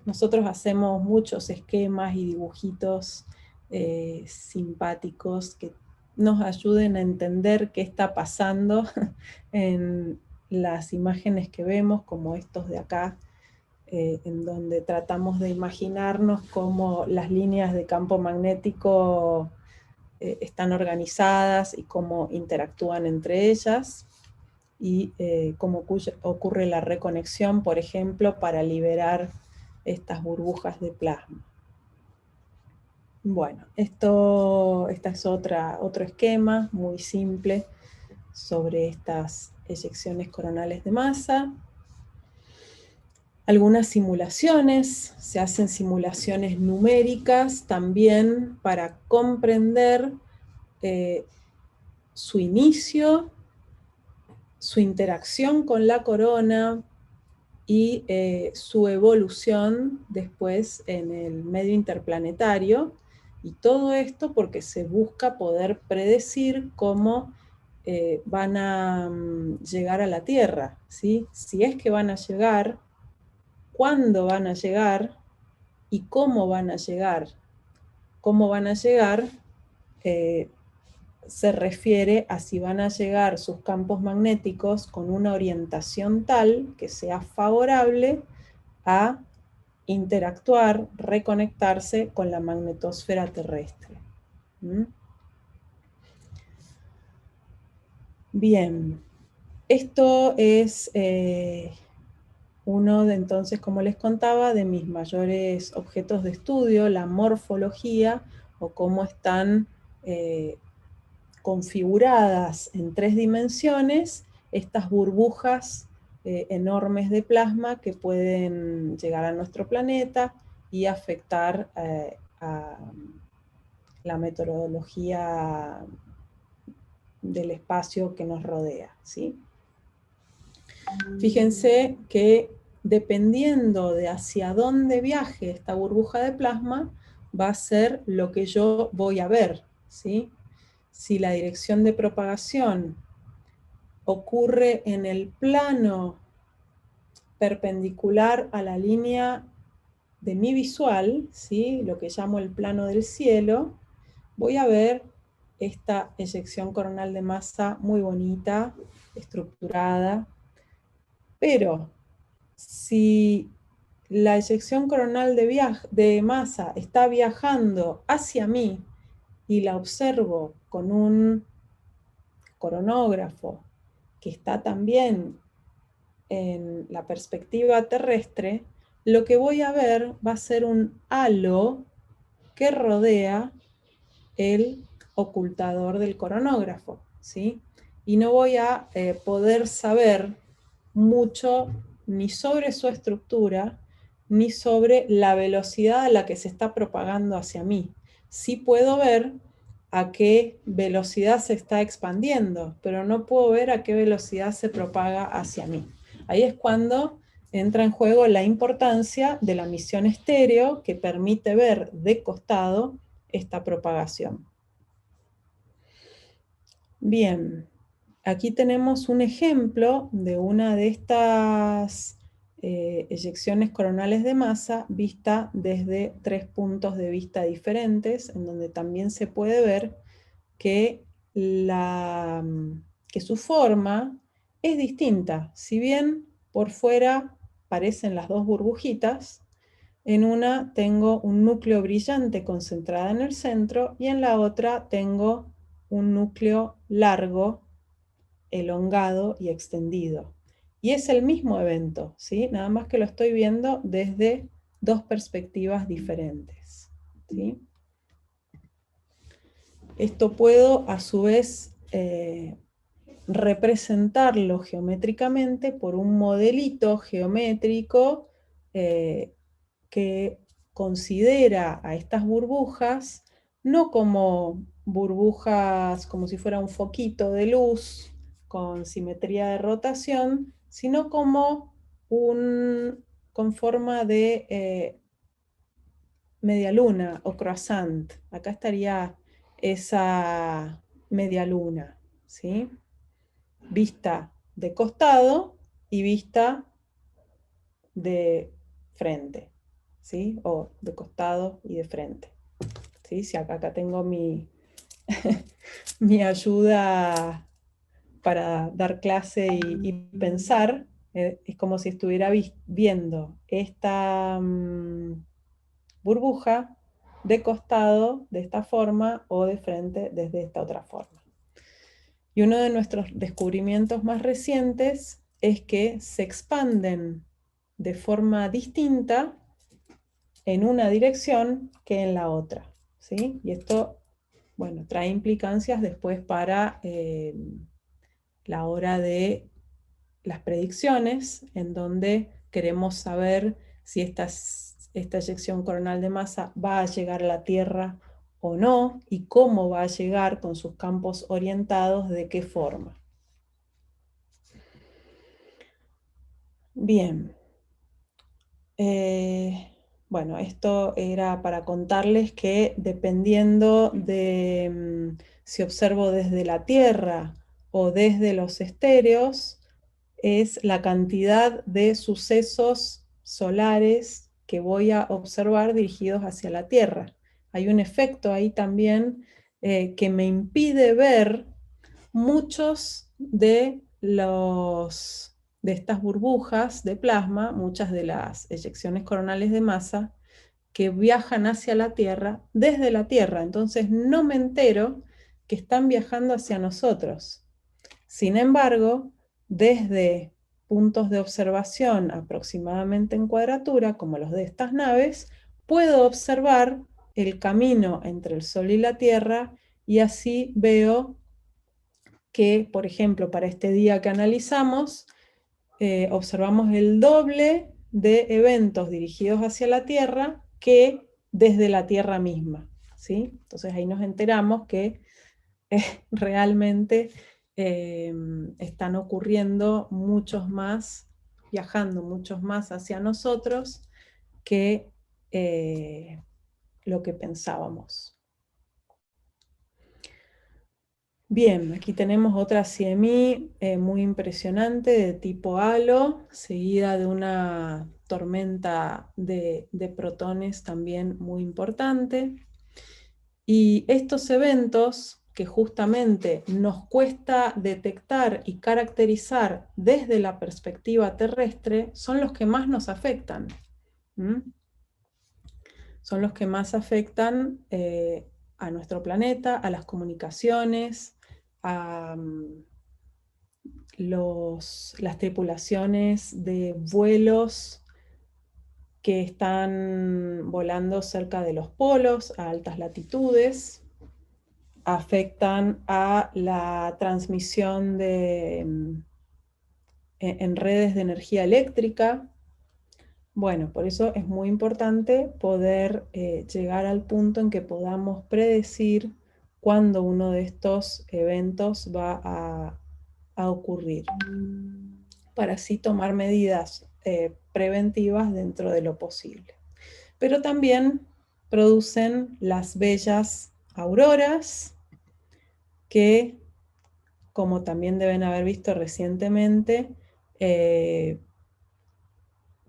[SPEAKER 2] Nosotros hacemos muchos esquemas y dibujitos simpáticos que nos ayuden a entender qué está pasando en las imágenes que vemos, como estos de acá, en donde tratamos de imaginarnos cómo las líneas de campo magnético están organizadas y cómo interactúan entre ellas, y cómo ocurre la reconexión, por ejemplo, para liberar estas burbujas de plasma. Bueno, esta es otro esquema muy simple sobre estas eyecciones coronales de masa. Algunas simulaciones, se hacen simulaciones numéricas también para comprender su inicio, su interacción con la corona y su evolución después en el medio interplanetario. Y todo esto porque se busca poder predecir cómo van a llegar a la Tierra, ¿sí? Si es que van a llegar, cuándo van a llegar y cómo van a llegar. Cómo van a llegar se refiere a si van a llegar sus campos magnéticos con una orientación tal que sea favorable a interactuar, reconectarse con la magnetosfera terrestre. ¿Mm? Bien, esto es uno de, entonces, como les contaba, de mis mayores objetos de estudio, la morfología, o cómo están configuradas en 3 dimensiones estas burbujas enormes de plasma que pueden llegar a nuestro planeta y afectar a la meteorología del espacio que nos rodea, ¿sí? Fíjense que dependiendo de hacia dónde viaje esta burbuja de plasma, va a ser lo que yo voy a ver, ¿sí? Si la dirección de propagación ocurre en el plano perpendicular a la línea de mi visual, ¿sí? Lo que llamo el plano del cielo, voy a ver esta eyección coronal de masa muy bonita, estructurada. Pero si la eyección coronal de masa está viajando hacia mí y la observo con un coronógrafo que está también en la perspectiva terrestre, lo que voy a ver va a ser un halo que rodea el ocultador del coronógrafo, ¿sí? Y no voy a poder saber mucho ni sobre su estructura, ni sobre la velocidad a la que se está propagando hacia mí. Sí puedo ver a qué velocidad se está expandiendo, pero no puedo ver a qué velocidad se propaga hacia mí. Ahí es cuando entra en juego la importancia de la misión estéreo, que permite ver de costado esta propagación. Bien, aquí tenemos un ejemplo de una de estas eyecciones coronales de masa vista desde 3 puntos de vista diferentes, en donde también se puede ver que su forma es distinta. Si bien por fuera parecen las dos burbujitas, en una tengo un núcleo brillante concentrado en el centro y en la otra tengo un núcleo largo, elongado y extendido. Y es el mismo evento, ¿sí? Nada más que lo estoy viendo desde dos perspectivas diferentes, ¿sí? Esto puedo, a su vez, representarlo geométricamente por un modelito geométrico que considera a estas burbujas no como burbujas como si fuera un foquito de luz con simetría de rotación, sino como con forma de media luna o croissant. Acá estaría esa media luna, ¿sí? Vista de costado y vista de frente, ¿sí? O de costado y de frente, ¿sí? Si acá tengo mi, mi ayuda para dar clase y pensar, es como si estuviera viendo esta burbuja de costado de esta forma o de frente desde esta otra forma. Y uno de nuestros descubrimientos más recientes es que se expanden de forma distinta en una dirección que en la otra, ¿sí? Y esto, bueno, trae implicancias después para la hora de las predicciones, en donde queremos saber si esta eyección coronal de masa va a llegar a la Tierra o no, y cómo va a llegar con sus campos orientados, de qué forma. Bien. Bueno, esto era para contarles que dependiendo de si observo desde la Tierra o desde los estéreos, es la cantidad de sucesos solares que voy a observar dirigidos hacia la Tierra. Hay un efecto ahí también que me impide ver muchos de estas burbujas de plasma, muchas de las eyecciones coronales de masa, que viajan hacia la Tierra desde la Tierra. Entonces no me entero que están viajando hacia nosotros. Sin embargo, desde puntos de observación aproximadamente en cuadratura, como los de estas naves, puedo observar el camino entre el Sol y la Tierra, y así veo que, por ejemplo, para este día que analizamos, observamos el doble de eventos dirigidos hacia la Tierra que desde la Tierra misma, ¿sí? Entonces ahí nos enteramos que realmente están ocurriendo muchos más, viajando muchos más hacia nosotros que lo que pensábamos. Bien, aquí tenemos otra CME muy impresionante de tipo halo, seguida de una tormenta de protones también muy importante. Y estos eventos que justamente nos cuesta detectar y caracterizar desde la perspectiva terrestre son los que más nos afectan. Son los que más afectan a nuestro planeta, a las comunicaciones, a las tripulaciones de vuelos que están volando cerca de los polos a altas latitudes, afectan a la transmisión en redes de energía eléctrica, Bueno, por eso es muy importante poder llegar al punto en que podamos predecir cuándo uno de estos eventos va a ocurrir, para así tomar medidas preventivas dentro de lo posible. Pero también producen las bellas auroras, que, como también deben haber visto recientemente,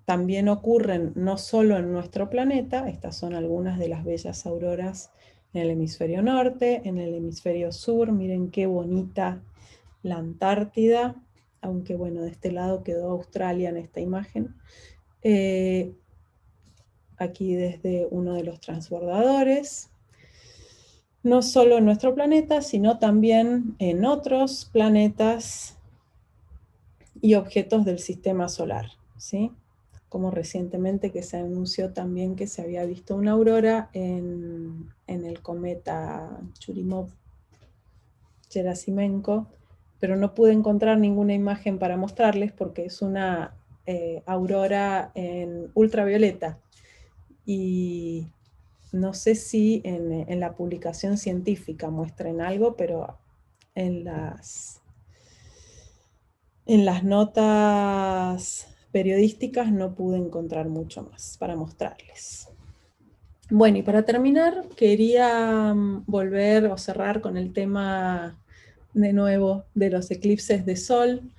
[SPEAKER 2] también ocurren no solo en nuestro planeta. Estas son algunas de las bellas auroras en el hemisferio norte, en el hemisferio sur. Miren qué bonita la Antártida, aunque bueno, de este lado quedó Australia en esta imagen. Aquí desde uno de los transbordadores. No solo en nuestro planeta, sino también en otros planetas y objetos del sistema solar, ¿sí? Como recientemente que se anunció también que se había visto una aurora en el cometa Churyumov-Gerasimenko, pero no pude encontrar ninguna imagen para mostrarles porque es una aurora en ultravioleta, y no sé si en la publicación científica muestren algo, pero en las notas periodísticas no pude encontrar mucho más para mostrarles. Bueno, y para terminar, quería volver o cerrar con el tema de nuevo de los eclipses de sol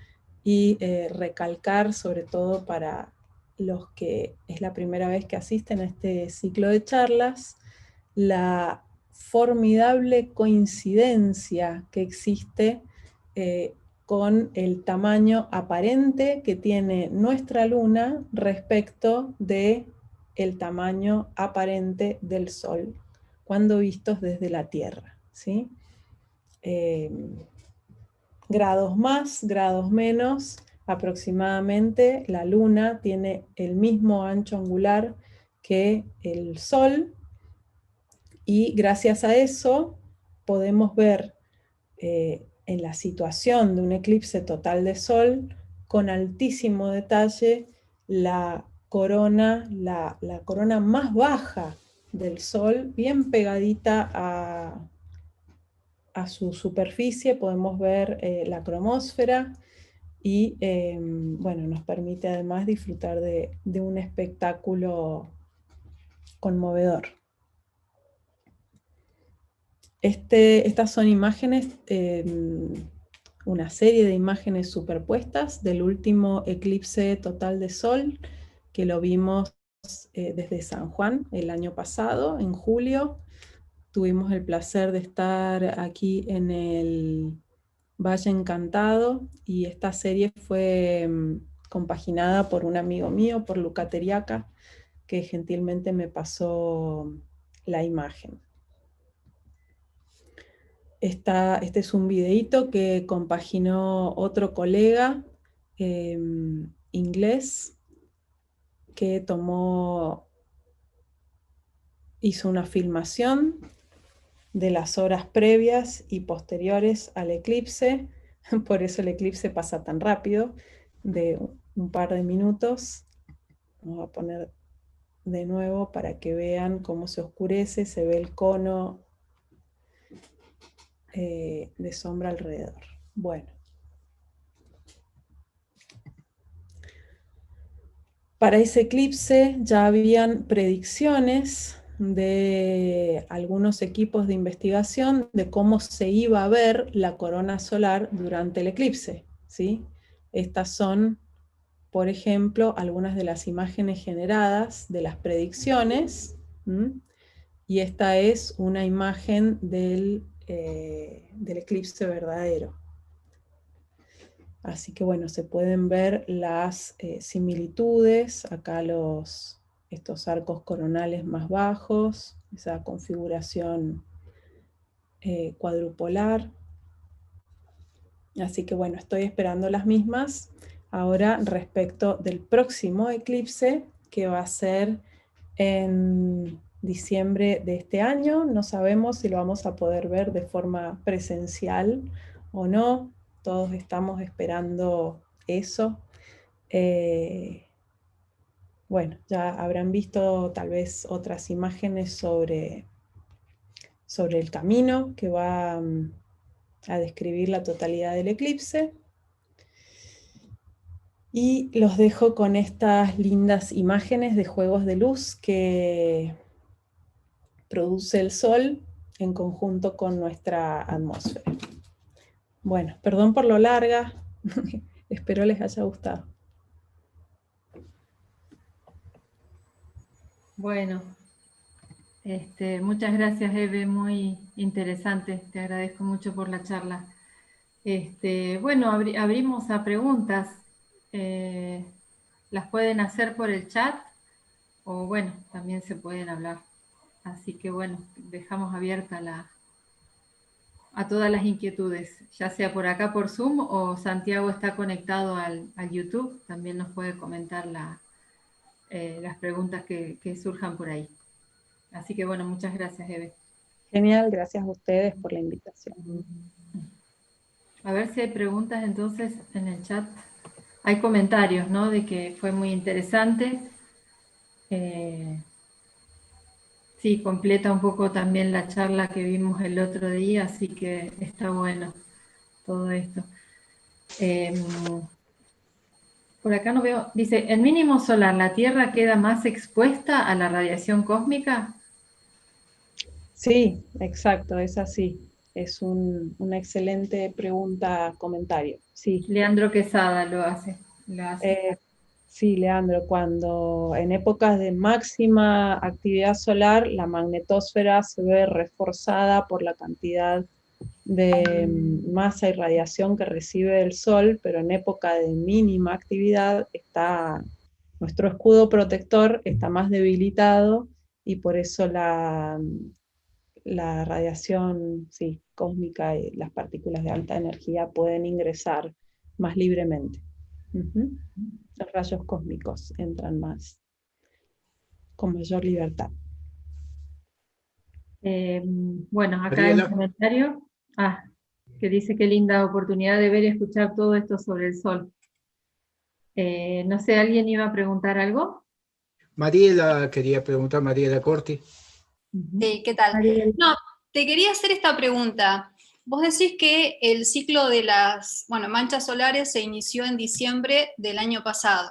[SPEAKER 2] y recalcar, sobre todo para los que es la primera vez que asisten a este ciclo de charlas, la formidable coincidencia que existe con el tamaño aparente que tiene nuestra luna respecto de el tamaño aparente del Sol cuando vistos desde la Tierra, ¿sí? Grados más, grados menos, aproximadamente la luna tiene el mismo ancho angular que el Sol, y gracias a eso podemos ver en la situación de un eclipse total de sol con altísimo detalle la corona más baja del Sol, bien pegadita a su superficie. Podemos ver la cromósfera y bueno, nos permite además disfrutar de un espectáculo conmovedor. Estas son imágenes, una serie de imágenes superpuestas del último eclipse total de sol, que lo vimos desde San Juan el año pasado, en julio. Tuvimos el placer de estar aquí en el Valle Encantado, y esta serie fue compaginada por un amigo mío, por Luca Teriaca, que gentilmente me pasó la imagen. Este es un videíto que compaginó otro colega inglés, que hizo una filmación de las horas previas y posteriores al eclipse. Por eso el eclipse pasa tan rápido, de un par de minutos. Vamos a poner de nuevo para que vean cómo se oscurece, se ve el cono de sombra alrededor. Bueno. Para ese eclipse ya habían predicciones de algunos equipos de investigación de cómo se iba a ver la corona solar durante el eclipse, ¿sí? Estas son, por ejemplo, algunas de las imágenes generadas de las predicciones, y esta es una imagen del eclipse verdadero. Así que bueno, se pueden ver las similitudes, acá estos arcos coronales más bajos, esa configuración cuadrupolar. Así que bueno, estoy esperando las mismas. Ahora, respecto del próximo eclipse, que va a ser en diciembre de este año, no sabemos si lo vamos a poder ver de forma presencial o no. Todos estamos esperando eso. bueno, ya habrán visto tal vez otras imágenes sobre el camino que va a describir la totalidad del eclipse. Y los dejo con estas lindas imágenes de juegos de luz que produce el Sol en conjunto con nuestra atmósfera. Bueno, perdón por lo larga, espero les haya gustado.
[SPEAKER 1] Bueno, muchas gracias, Eve, muy interesante, te agradezco mucho por la charla. Bueno, abrimos a preguntas, las pueden hacer por el chat o bueno, también se pueden hablar. Así que bueno, dejamos abierta a todas las inquietudes, ya sea por acá por Zoom o Santiago está conectado al YouTube, también nos puede comentar las preguntas que surjan por ahí. Así que bueno, muchas gracias, Eve.
[SPEAKER 2] Genial, gracias a ustedes por la invitación.
[SPEAKER 1] A ver si hay preguntas entonces en el chat. Hay comentarios, ¿no? De que fue muy interesante. Sí, completa un poco también la charla que vimos el otro día, así que está bueno todo esto. Por acá no veo, dice, ¿en mínimo solar la Tierra queda más expuesta a la radiación cósmica?
[SPEAKER 2] Sí, exacto, es así. Es una excelente pregunta, comentario. Sí.
[SPEAKER 1] Leandro Quesada lo hace.
[SPEAKER 2] Sí, Leandro, cuando en épocas de máxima actividad solar, la magnetosfera se ve reforzada por la cantidad de masa y radiación que recibe el Sol, pero en época de mínima actividad nuestro escudo protector está más debilitado y por eso la radiación cósmica y las partículas de alta energía pueden ingresar más libremente. Los rayos cósmicos entran más, con mayor libertad.
[SPEAKER 1] Bueno, acá hay un comentario que dice qué linda oportunidad de ver y escuchar todo esto sobre el Sol. No sé, ¿alguien iba a preguntar algo?
[SPEAKER 4] Mariela quería preguntar, Mariela Corti.
[SPEAKER 5] Sí, ¿qué tal? No, te quería hacer esta pregunta. Vos decís que el ciclo de las manchas solares se inició en diciembre del año pasado.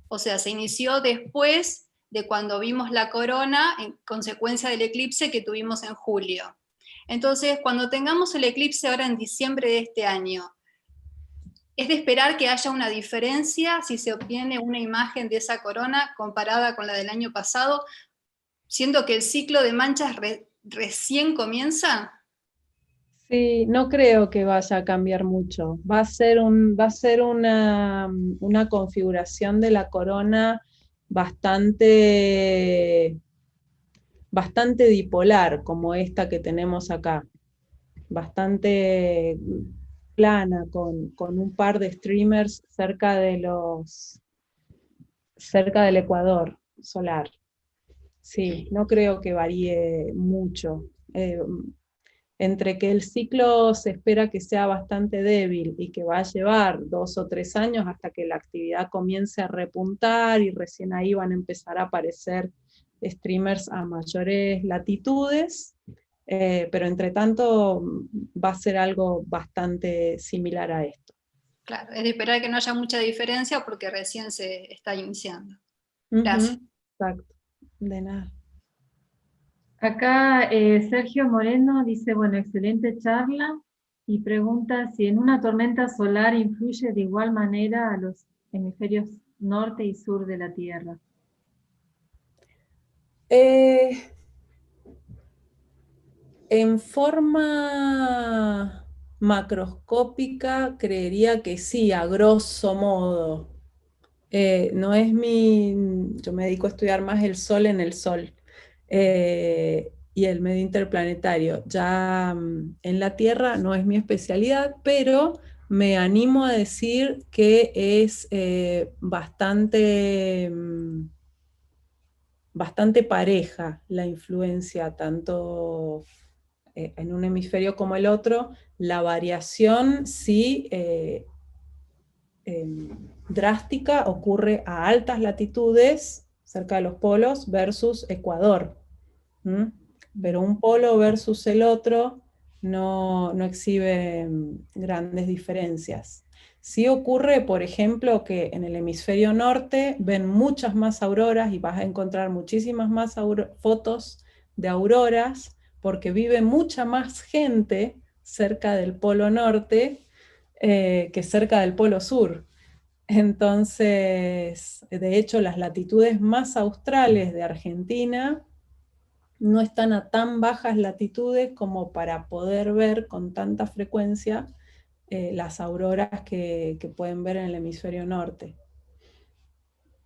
[SPEAKER 5] O sea, se inició después de cuando vimos la corona en consecuencia del eclipse que tuvimos en julio. Entonces, cuando tengamos el eclipse ahora en diciembre de este año, ¿es de esperar que haya una diferencia si se obtiene una imagen de esa corona comparada con la del año pasado, siendo que el ciclo de manchas recién comienza?
[SPEAKER 2] Sí, no creo que vaya a cambiar mucho. Va a ser una configuración de la corona bastante dipolar, como esta que tenemos acá. Bastante plana, con un par de streamers cerca del ecuador solar. Sí, no creo que varíe mucho. Entre que el ciclo se espera que sea bastante débil y que va a llevar 2 o 3 años hasta que la actividad comience a repuntar y recién ahí van a empezar a aparecer streamers a mayores latitudes, pero entre tanto va a ser algo bastante similar a esto.
[SPEAKER 5] Claro, es de esperar que no haya mucha diferencia porque recién se está iniciando. Gracias.
[SPEAKER 2] Exacto, de nada.
[SPEAKER 1] Acá Sergio Moreno dice, bueno, excelente charla, y pregunta si en una tormenta solar influye de igual manera a los hemisferios norte y sur de la Tierra.
[SPEAKER 2] En forma macroscópica creería que sí, a grosso modo. No es yo me dedico a estudiar más el Sol en el Sol y el medio interplanetario. Ya en la Tierra no es mi especialidad, pero me animo a decir que es bastante pareja la influencia, tanto en un hemisferio como el otro. La variación sí drástica ocurre a altas latitudes, cerca de los polos, versus Ecuador. Pero un polo versus el otro no exhibe grandes diferencias. Sí ocurre, por ejemplo, que en el hemisferio norte ven muchas más auroras y vas a encontrar muchísimas más fotos de auroras porque vive mucha más gente cerca del polo norte que cerca del polo sur. Entonces, de hecho, las latitudes más australes de Argentina no están a tan bajas latitudes como para poder ver con tanta frecuencia las auroras que pueden ver en el hemisferio norte.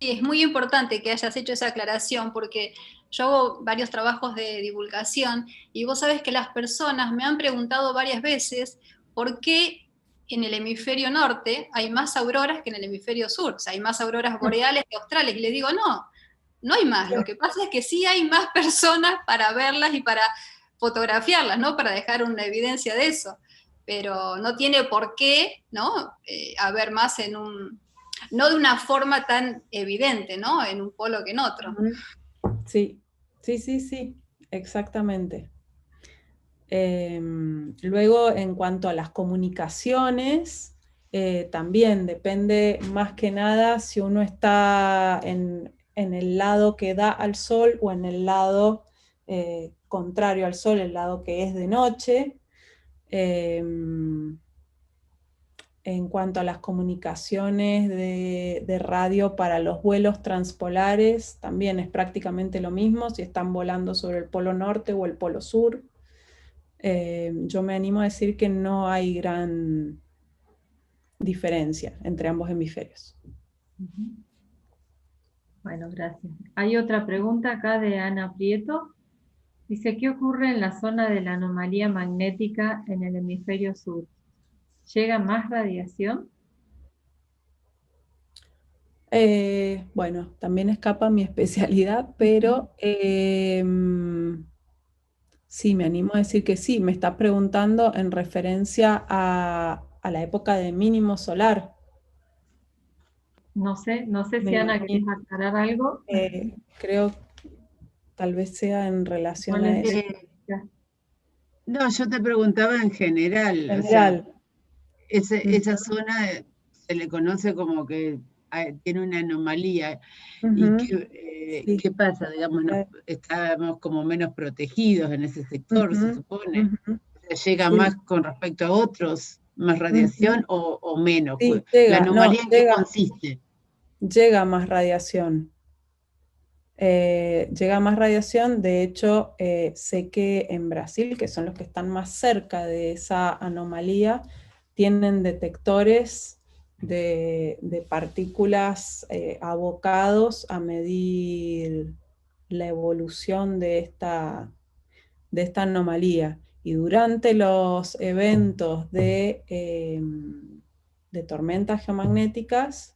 [SPEAKER 5] Sí, es muy importante que hayas hecho esa aclaración porque yo hago varios trabajos de divulgación y vos sabés que las personas me han preguntado varias veces por qué en el hemisferio norte hay más auroras que en el hemisferio sur, o sea, hay más auroras boreales que australes, y les digo, no hay más, lo que pasa es que sí hay más personas para verlas y para fotografiarlas, ¿no? Para dejar una evidencia de eso, pero no tiene por qué, ¿no? Haber más no de una forma tan evidente, ¿no? En un polo que en otro.
[SPEAKER 2] Sí, exactamente. Luego, en cuanto a las comunicaciones, también depende más que nada si uno está en el lado que da al sol o en el lado contrario al sol, el lado que es de noche. En cuanto a las comunicaciones de radio para los vuelos transpolares, también es prácticamente lo mismo, si están volando sobre el polo norte o el polo sur. Yo me animo a decir que no hay gran diferencia entre ambos hemisferios.
[SPEAKER 1] Bueno, gracias. Hay otra pregunta acá de Ana Prieto. Dice, ¿qué ocurre en la zona de la anomalía magnética en el hemisferio sur? ¿Llega más radiación?
[SPEAKER 2] Bueno, también escapa mi especialidad, pero sí, me animo a decir que sí. Me está preguntando en referencia a la época de mínimo solar.
[SPEAKER 1] No sé si Ana querés aclarar algo.
[SPEAKER 2] Creo tal vez sea en relación a eso.
[SPEAKER 6] No, yo te preguntaba en general.
[SPEAKER 2] En
[SPEAKER 6] O sea,
[SPEAKER 2] general.
[SPEAKER 6] esa zona se le conoce como que tiene una anomalía. ¿Y
[SPEAKER 2] Sí.
[SPEAKER 6] qué pasa? Digamos, estábamos como menos protegidos en ese sector, se supone. O sea, ¿llega más con respecto a otros, más radiación o menos?
[SPEAKER 2] Sí, llega,
[SPEAKER 6] ¿La anomalía en qué consiste?
[SPEAKER 2] Llega más radiación. Llega más radiación, de hecho, sé que en Brasil, que son los que están más cerca de esa anomalía, tienen detectores de partículas abocados a medir la evolución de esta anomalía. Y durante los eventos de tormentas geomagnéticas,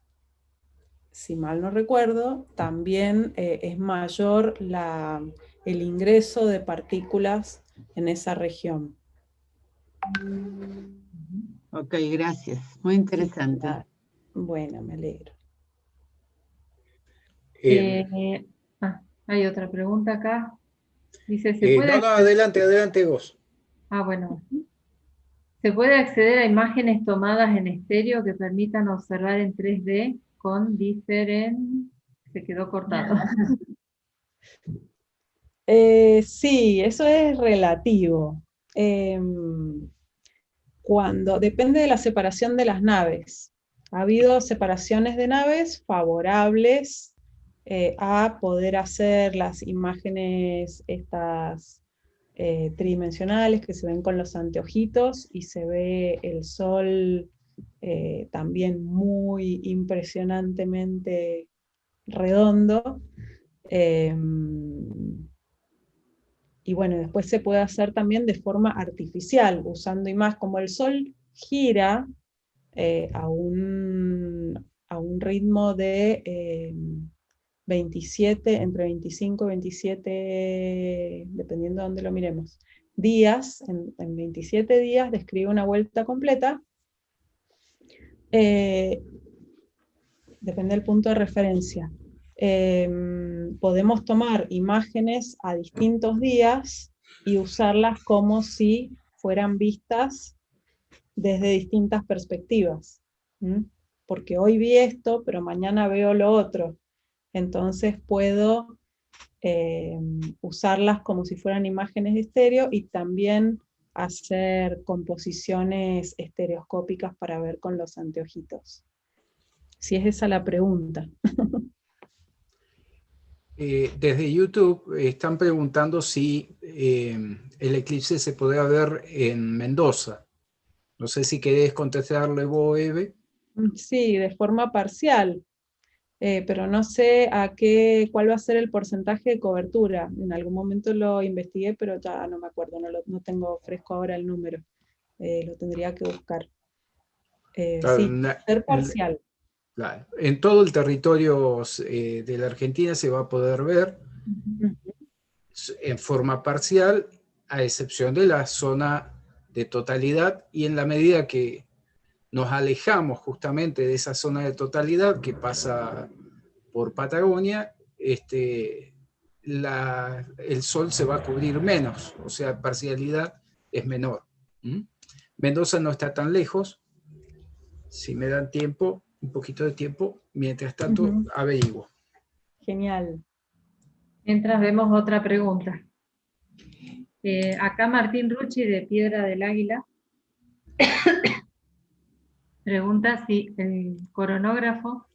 [SPEAKER 2] si mal no recuerdo, también es mayor el ingreso de partículas en esa región.
[SPEAKER 6] Ok, gracias. Muy interesante.
[SPEAKER 2] Sí, bueno, me alegro.
[SPEAKER 1] Hay otra pregunta acá. Dice,
[SPEAKER 4] no, adelante vos.
[SPEAKER 1] Bueno. ¿Se puede acceder a imágenes tomadas en estéreo que permitan observar en 3D con Se quedó cortado.
[SPEAKER 2] Sí, eso es relativo. Depende de la separación de las naves. Ha habido separaciones de naves favorables a poder hacer las imágenes estas tridimensionales que se ven con los anteojitos y se ve el sol también muy impresionantemente redondo. Y bueno, después se puede hacer también de forma artificial, usando imágenes como el sol gira a un ritmo de 27, entre 25 y 27, dependiendo de dónde lo miremos, días, en 27 días describe una vuelta completa, depende del punto de referencia. podemos tomar imágenes a distintos días y usarlas como si fueran vistas desde distintas perspectivas. Porque hoy vi esto, pero mañana veo lo otro. Entonces puedo usarlas como si fueran imágenes estéreo y también hacer composiciones estereoscópicas para ver con los anteojitos. Si es esa la pregunta.
[SPEAKER 7] Desde YouTube están preguntando si el eclipse se podrá ver en Mendoza. No sé si querés contestarle vos, Eve.
[SPEAKER 2] Sí, de forma parcial, pero no sé cuál va a ser el porcentaje de cobertura. En algún momento lo investigué, pero ya no me acuerdo, no tengo fresco ahora el número. Lo tendría que buscar.
[SPEAKER 7] Claro,
[SPEAKER 2] Sí, ser parcial.
[SPEAKER 7] Claro. En todo el territorio de la Argentina se va a poder ver en forma parcial, a excepción de la zona de totalidad, y en la medida que nos alejamos justamente de esa zona de totalidad que pasa por Patagonia, el sol se va a cubrir menos, o sea, parcialidad es menor. Mendoza no está tan lejos. Si me dan tiempo, un poquito de tiempo, mientras tanto averiguo.
[SPEAKER 2] Genial.
[SPEAKER 1] Mientras vemos otra pregunta. Acá Martín Rucci de Piedra del Águila pregunta si el coronógrafo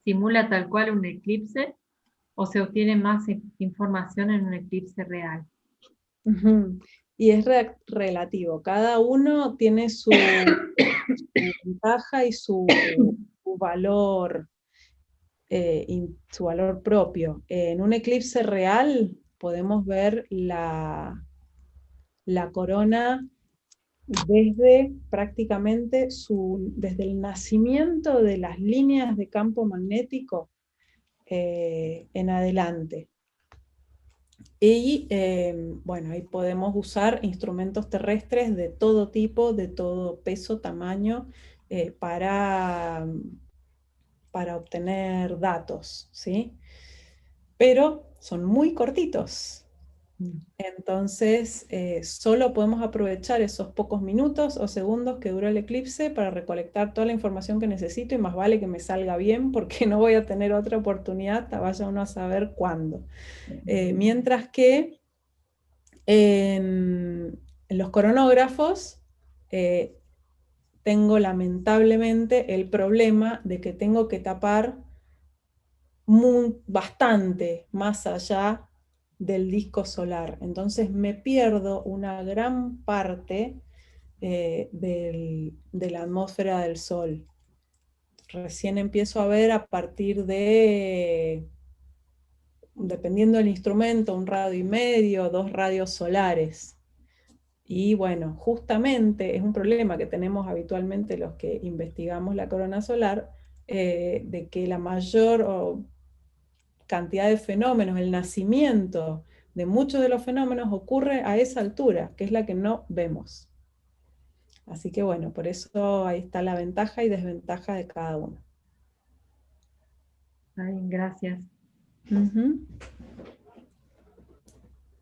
[SPEAKER 1] simula tal cual un eclipse o se obtiene más información en un eclipse real.
[SPEAKER 2] Y es relativo, cada uno tiene su ventaja y su valor, su valor propio. En un eclipse real podemos ver la corona desde prácticamente desde el nacimiento de las líneas de campo magnético en adelante. Y bueno, ahí podemos usar instrumentos terrestres de todo tipo, de todo peso, tamaño, para obtener datos, ¿sí? Pero son muy cortitos. Entonces, solo podemos aprovechar esos pocos minutos o segundos que dura el eclipse para recolectar toda la información que necesito, y más vale que me salga bien porque no voy a tener otra oportunidad hasta vaya uno a saber cuándo. Mientras que en los coronógrafos tengo lamentablemente el problema de que tengo que tapar bastante más allá del disco solar. Entonces me pierdo una gran parte de la atmósfera del Sol. Recién empiezo a ver a partir de, dependiendo del instrumento, 1,5 radios, 2 radios solares. Y bueno, justamente es un problema que tenemos habitualmente los que investigamos la corona solar, de que la mayor cantidad de fenómenos, el nacimiento de muchos de los fenómenos ocurre a esa altura, que es la que no vemos. Así que bueno, por eso ahí está la ventaja y desventaja de cada uno.
[SPEAKER 1] Bien, gracias.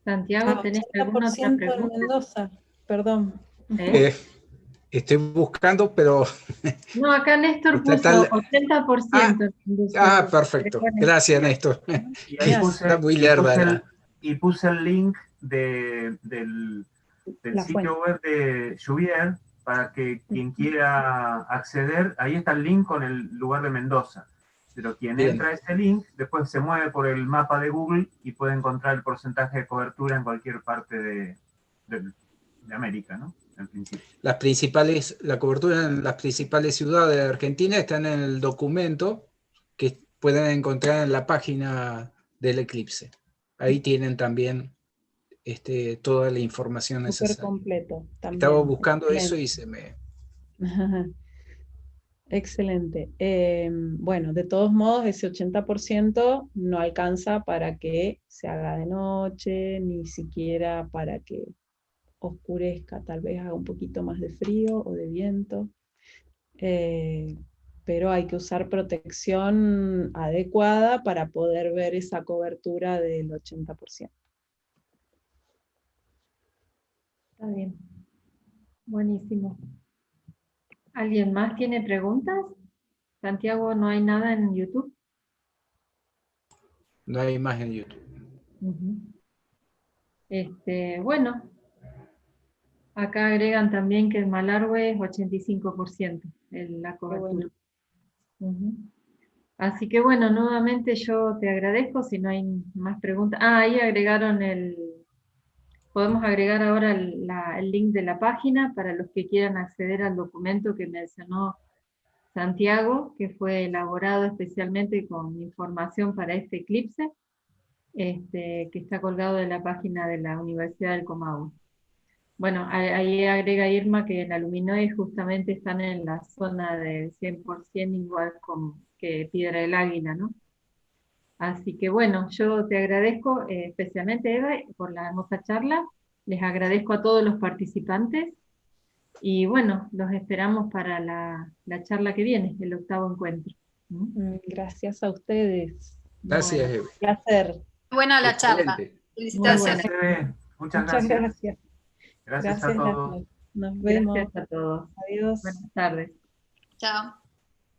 [SPEAKER 1] Santiago, ¿tenés alguna otra
[SPEAKER 2] 80%
[SPEAKER 1] pregunta?
[SPEAKER 2] en Mendoza, perdón.
[SPEAKER 7] Estoy buscando, pero...
[SPEAKER 1] No, acá Néstor puso 80%.
[SPEAKER 7] Perfecto. Gracias, Néstor.
[SPEAKER 3] Y ahí
[SPEAKER 7] Está muy lerda.
[SPEAKER 3] puse el link del sitio web de Juvier para que quien quiera acceder, ahí está el link con el lugar de Mendoza. Pero quien entra a ese link, después se mueve por el mapa de Google y puede encontrar el porcentaje de cobertura en cualquier parte de América, ¿no? En principio.
[SPEAKER 7] La cobertura en las principales ciudades de Argentina está en el documento que pueden encontrar en la página del eclipse. Ahí tienen también toda la información necesaria.
[SPEAKER 2] Súper completo. También.
[SPEAKER 7] Estaba buscando
[SPEAKER 2] Excelente.
[SPEAKER 7] eso y se me...
[SPEAKER 2] Excelente. Bueno, de todos modos, ese 80% no alcanza para que se haga de noche, ni siquiera para que oscurezca, tal vez haga un poquito más de frío o de viento. pero hay que usar protección adecuada para poder ver esa cobertura del 80%.
[SPEAKER 1] Está bien. Buenísimo. ¿Alguien más tiene preguntas? Santiago, ¿no hay nada en YouTube?
[SPEAKER 7] No hay más en YouTube.
[SPEAKER 1] Bueno, acá agregan también que el Malargüe es 85% la cobertura.
[SPEAKER 2] Bueno.
[SPEAKER 1] Así que bueno, nuevamente yo te agradezco, si no hay más preguntas. Ahí agregaron podemos agregar ahora el link de la página para los que quieran acceder al documento que mencionó Santiago, que fue elaborado especialmente con información para este eclipse, que está colgado de la página de la Universidad del Comahue. Bueno, ahí agrega Irma que en Aluminoe justamente están en la zona del 100% igual que Piedra del Águila, ¿no? Así que bueno, yo te agradezco especialmente, Eva, por la hermosa charla. Les agradezco a todos los participantes. Y bueno, los esperamos para la charla que viene, el 8º encuentro.
[SPEAKER 2] Gracias a ustedes.
[SPEAKER 7] Gracias,
[SPEAKER 2] Bueno,
[SPEAKER 7] Eve.
[SPEAKER 2] un placer.
[SPEAKER 5] Buena la charla.
[SPEAKER 7] Excelente.
[SPEAKER 5] Felicitaciones.
[SPEAKER 3] Muchas
[SPEAKER 2] Muchas
[SPEAKER 3] gracias.
[SPEAKER 2] gracias.
[SPEAKER 3] Gracias a todos.
[SPEAKER 2] Gracias. Nos vemos.
[SPEAKER 1] Gracias a todos.
[SPEAKER 2] Adiós.
[SPEAKER 1] Buenas tardes.
[SPEAKER 5] Chao.